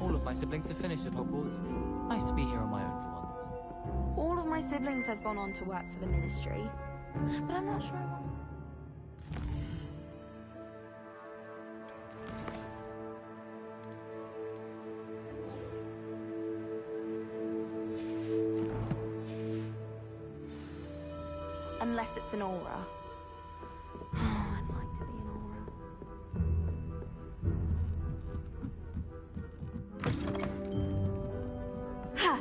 S16: All of my siblings have finished at Hogwarts. Nice to be here on my own for once.
S14: All of my siblings have gone on to work for the Ministry, but I'm not sure I want... Unless it's an aura. Oh, I'd like to be an aura. Ha!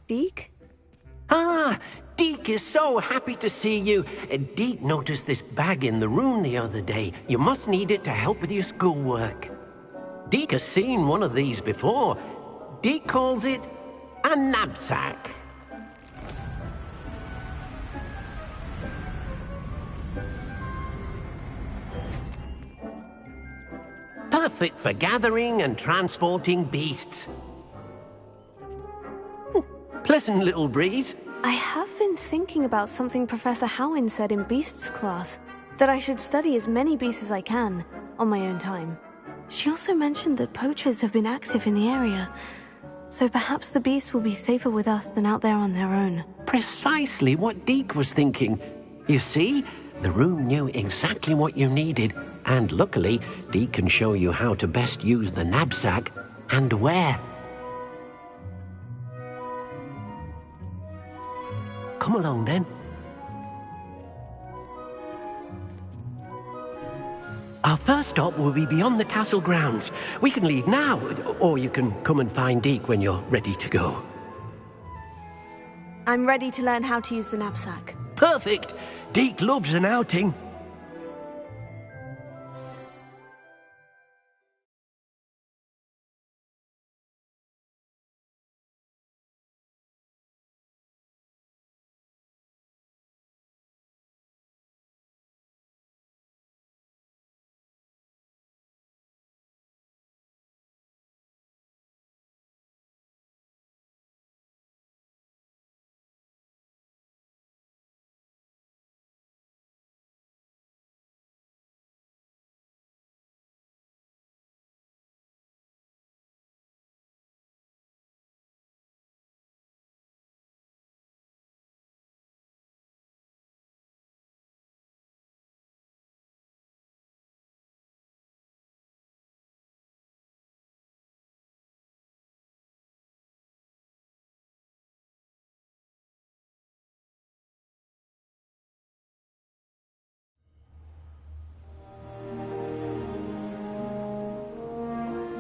S1: Deke?
S13: Ah, Deke is so happy to see you. Deke noticed this bag in the room the other day. You must need it to help with your schoolwork. Deke has seen one of these before. Deke calls it a knapsack. perfect for gathering and transporting beasts. Pleasant little breeze.
S1: I have been thinking about something Professor Howin said in Beasts class, that I should study as many beasts as I can, on my own time. She also mentioned that poachers have been active in the area, so perhaps the beasts will be safer with us than out there on their own.
S13: Precisely what Deke was thinking. You see, the room knew exactly what you needed, and luckily, Deke can show you how to best use the knapsack and where. Come along then. Our first stop will be beyond the castle grounds. We can leave now, or you can come and find Deke when you're ready to go.
S1: I'm ready to learn how to use the knapsack.
S13: Perfect! Deke loves an outing.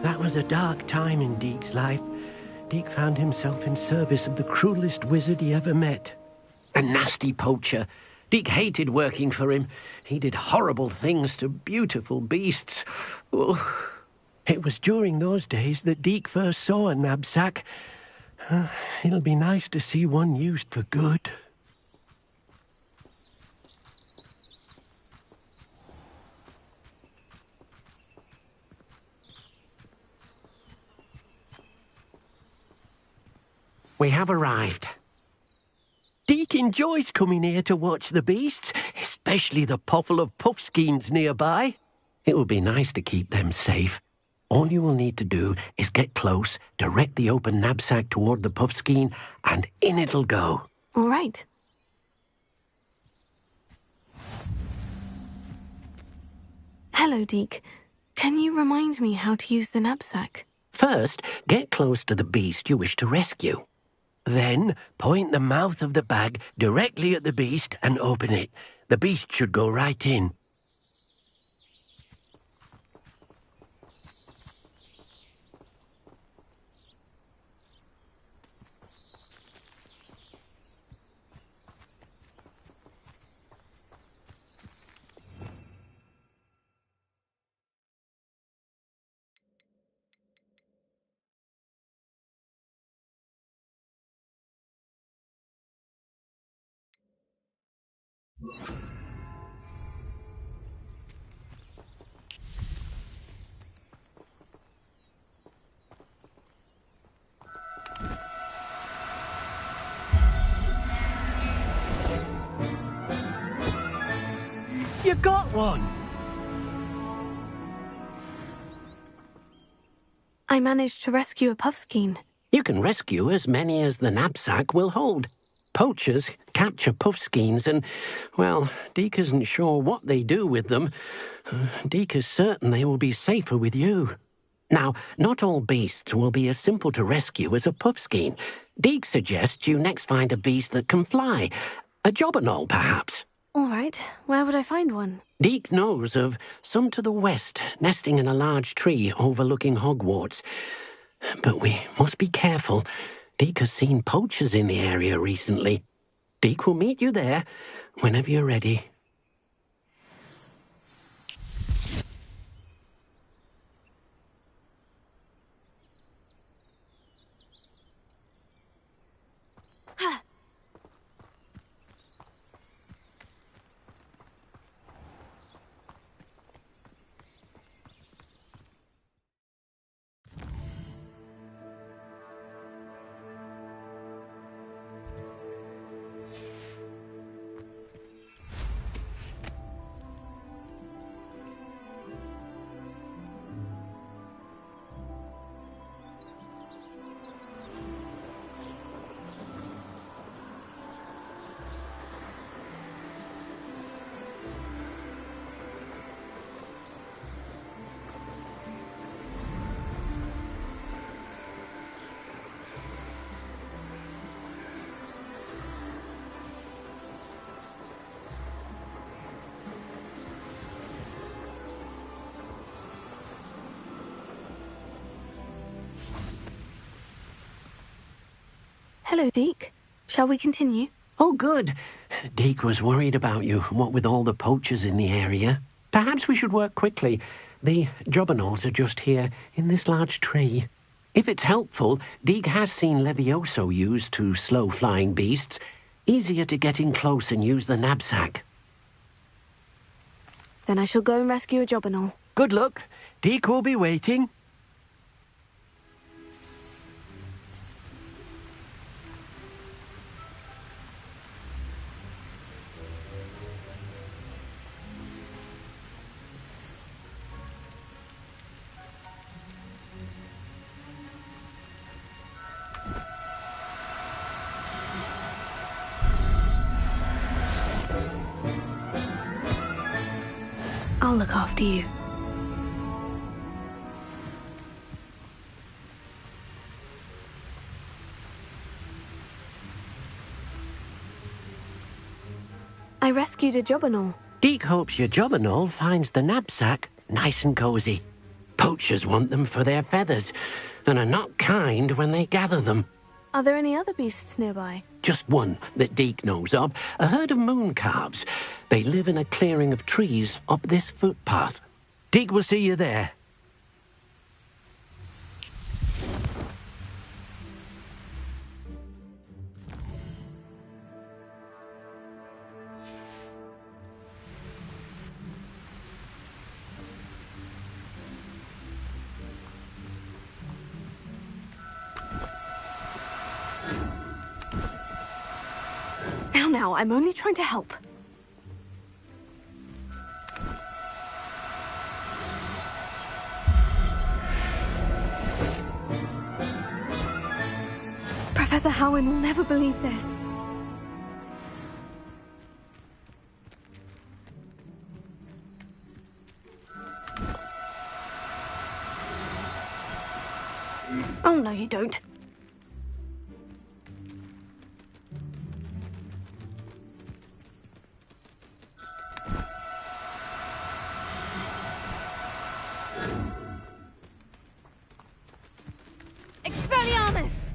S13: That was a dark time in Deke's life. Deke found himself in service of the cruelest wizard he ever met. A nasty poacher. Deke hated working for him. He did horrible things to beautiful beasts. Oh. It was during those days that Deke first saw a knapsack. It'll be nice to see one used for good. We have arrived. Deke enjoys coming here to watch the beasts, especially the potful of puffskeins nearby. It will be nice to keep them safe. All you will need to do is get close, direct the open knapsack toward the puffskein, and in it'll go.
S1: All right. Hello, Deke. Can you remind me how to use the knapsack?
S13: First, get close to the beast you wish to rescue. Then, point the mouth of the bag directly at the beast and open it. The beast should go right in. You got one!
S1: I managed to rescue a puffskein.
S13: You can rescue as many as the knapsack will hold. Poachers capture puffskeins and, well, Deke isn't sure what they do with them. Deke is certain they will be safer with you. Now, not all beasts will be as simple to rescue as a puffskein. Deke suggests you next find a beast that can fly. A jobberknoll, perhaps.
S1: All right. Where would I find one?
S13: Deke knows of some to the west, nesting in a large tree overlooking Hogwarts. But we must be careful. Deke has seen poachers in the area recently. Deke will meet you there whenever you're ready.
S1: Hello, Deke. Shall we continue?
S13: Oh, good. Deke was worried about you, what with all the poachers in the area. Perhaps we should work quickly. The jobberknolls are just here, in this large tree. If it's helpful, Deke has seen Levioso used to slow flying beasts. Easier to get in close and use the knapsack.
S1: Then I shall go and rescue a jobberknoll.
S13: Good luck. Deke will be waiting.
S1: I'll look after you. I rescued a jobberknoll.
S13: Deke hopes your jobberknoll finds the knapsack nice and cosy. Poachers want them for their feathers, and are not kind when they gather them.
S1: Are there any other beasts nearby?
S13: Just one that Deke knows of, a herd of moon calves. They live in a clearing of trees up this footpath. Deke will see you there.
S1: Now, I'm only trying to help. Professor Howin will never believe this. Oh, no, you don't.
S2: Expelliarmus!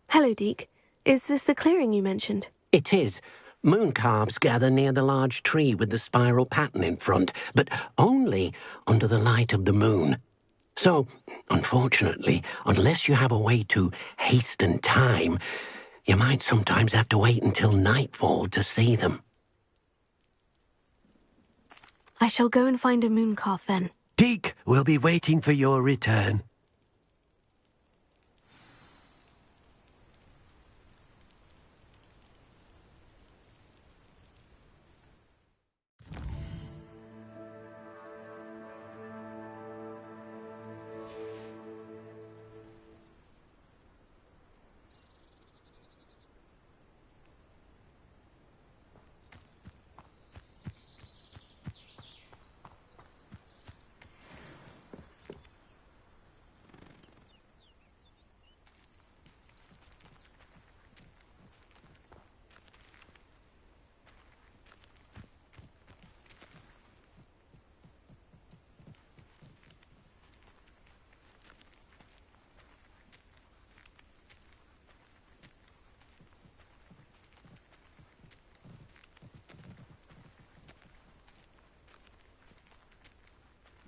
S1: Hello, Deke. Is this the clearing you mentioned?
S13: It is. Moon calves gather near the large tree with the spiral pattern in front, but only under the light of the moon. So, unfortunately, unless you have a way to hasten time, you might sometimes have to wait until nightfall to see them.
S1: I shall go and find a moon calf then.
S13: Deke will be waiting for your return.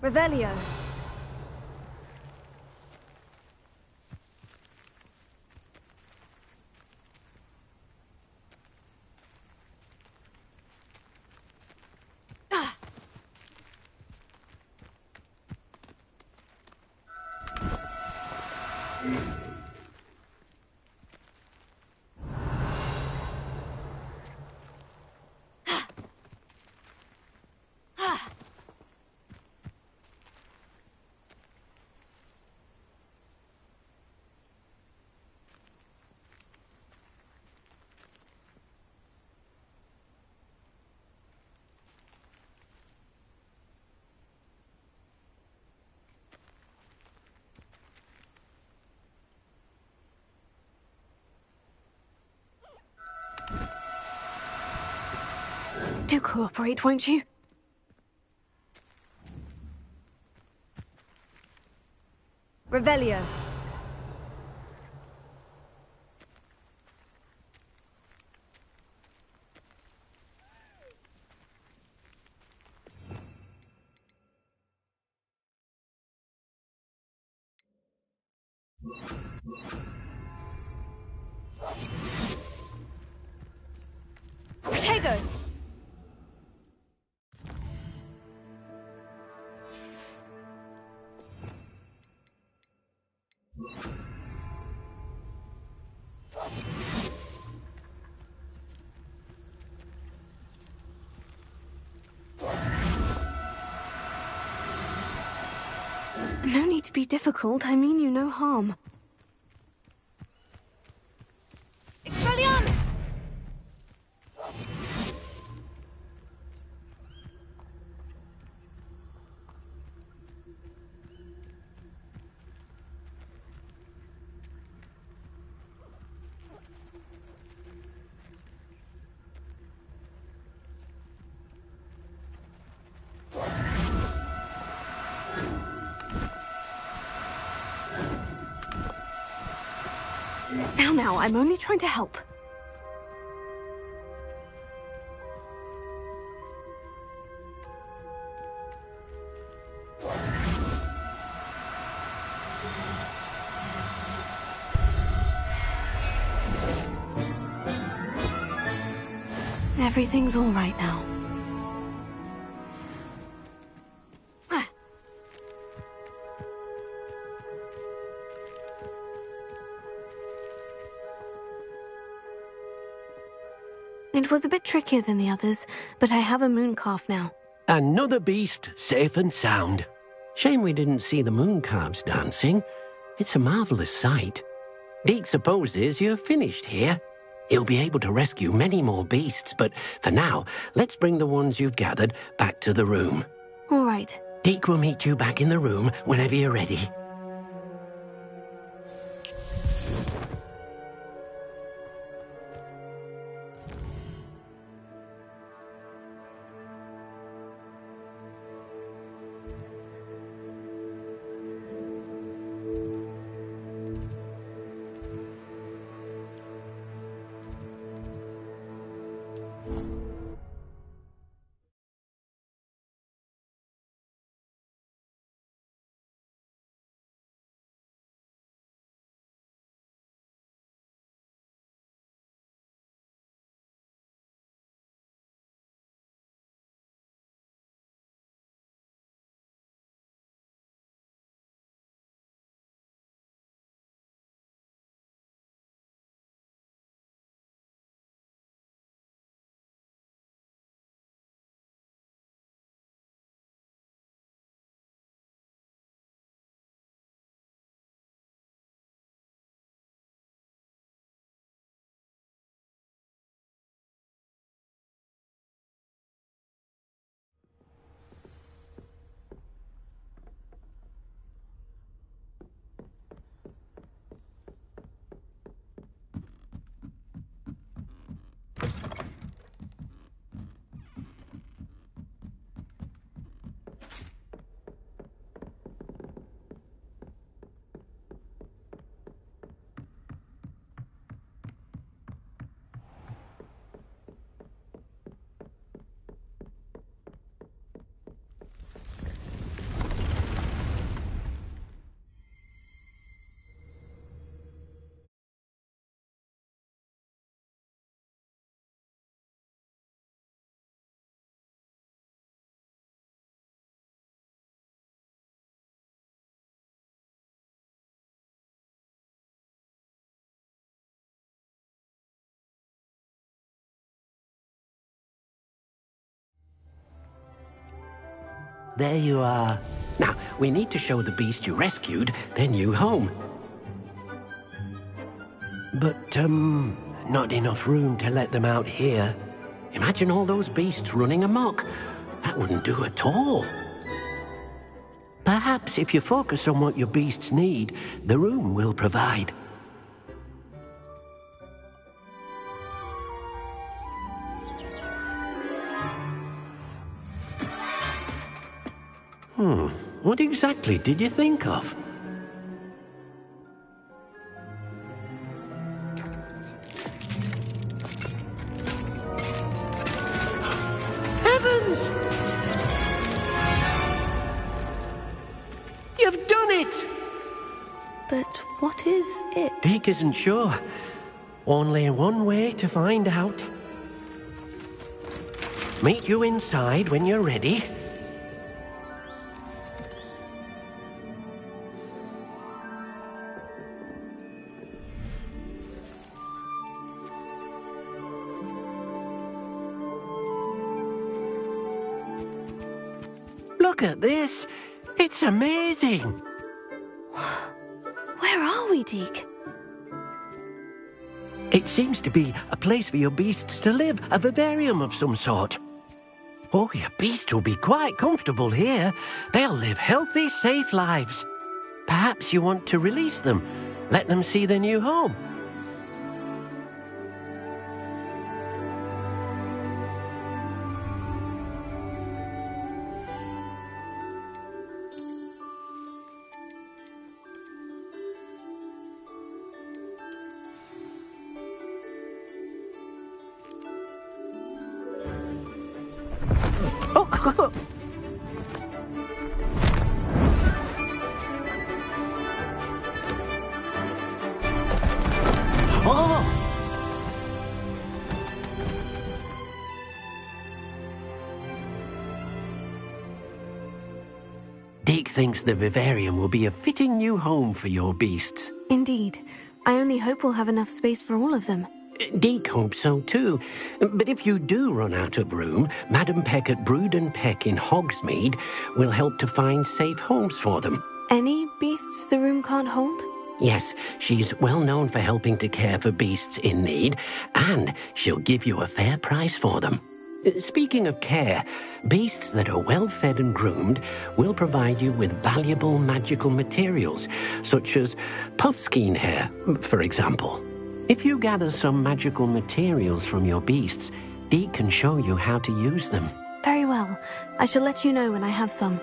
S2: Revelio.
S1: Do cooperate, won't you?
S2: Revelio. Protego!
S1: No need to be difficult. I mean you no harm.
S2: Expelliarmus!
S1: Now, I'm only trying to help. Everything's all right now. It was a bit trickier than the others, but I have a moon calf now.
S13: Another beast, safe and sound. Shame we didn't see the moon calves dancing. It's a marvelous sight. Deke supposes you're finished here. He'll be able to rescue many more beasts, but for now, let's bring the ones you've gathered back to the room.
S1: All right.
S13: Deke will meet you back in the room whenever you're ready. There you are. Now, we need to show the beast you rescued their new home. But, not enough room to let them out here. Imagine all those beasts running amok. That wouldn't do at all. Perhaps if you focus on what your beasts need, the room will provide. What exactly did you think of? Heavens! You've done it!
S1: But what is it?
S13: Deke isn't sure. Only one way to find out. Meet you inside when you're ready. Look at this. It's amazing.
S1: Where are we, Deke?
S13: It seems to be a place for your beasts to live, a vivarium of some sort. Oh, your beasts will be quite comfortable here. They'll live healthy, safe lives. Perhaps you want to release them, let them see their new home. Deke thinks the vivarium will be a fitting new home for your beasts.
S1: Indeed. I only hope we'll have enough space for all of them.
S13: Deke hopes so too. But if you do run out of room, Madam Peck at Brood and Peck in Hogsmeade will help to find safe homes for them.
S1: Any beasts the room can't hold?
S13: Yes, she's well known for helping to care for beasts in need, and she'll give you a fair price for them. Speaking of care, beasts that are well fed and groomed will provide you with valuable magical materials, such as puffskein hair, for example. If you gather some magical materials from your beasts, Deke can show you how to use them.
S1: Very well. I shall let you know when I have some.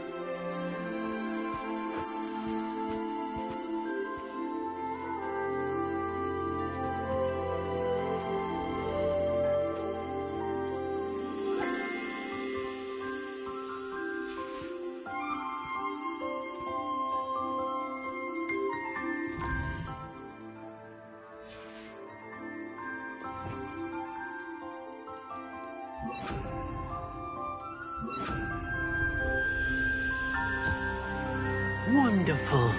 S13: Wonderful.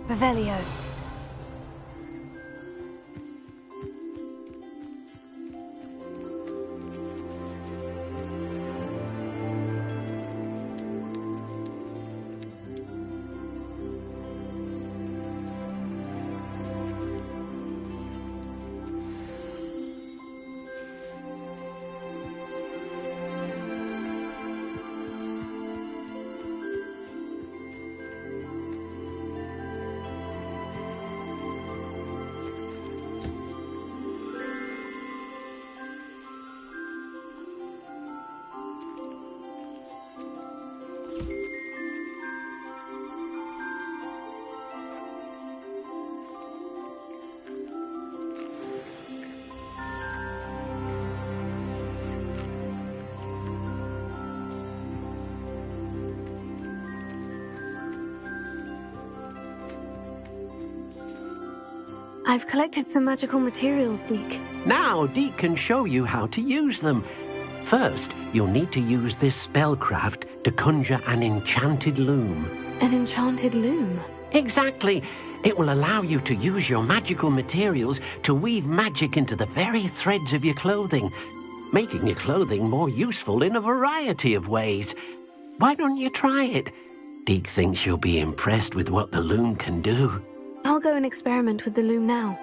S1: Revelio. I've collected some magical materials, Deke.
S13: Now, Deke can show you how to use them. First, you'll need to use this spellcraft to conjure an enchanted loom.
S1: An enchanted loom?
S13: Exactly. It will allow you to use your magical materials to weave magic into the very threads of your clothing, making your clothing more useful in a variety of ways. Why don't you try it? Deke thinks you'll be impressed with what the loom can do.
S1: I'll go and experiment with the loom now.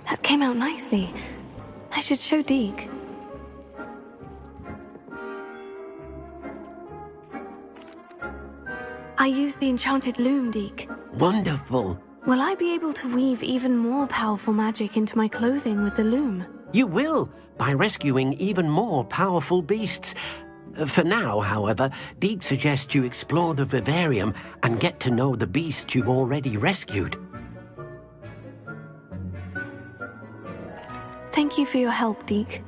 S1: That came out nicely. I should show Deke. I used the enchanted loom, Deke.
S13: Wonderful.
S1: Will I be able to weave even more powerful magic into my clothing with the loom?
S13: You will, by rescuing even more powerful beasts. For now, however, Deke suggests you explore the vivarium and get to know the beasts you've already rescued.
S1: Thank you for your help, Deke.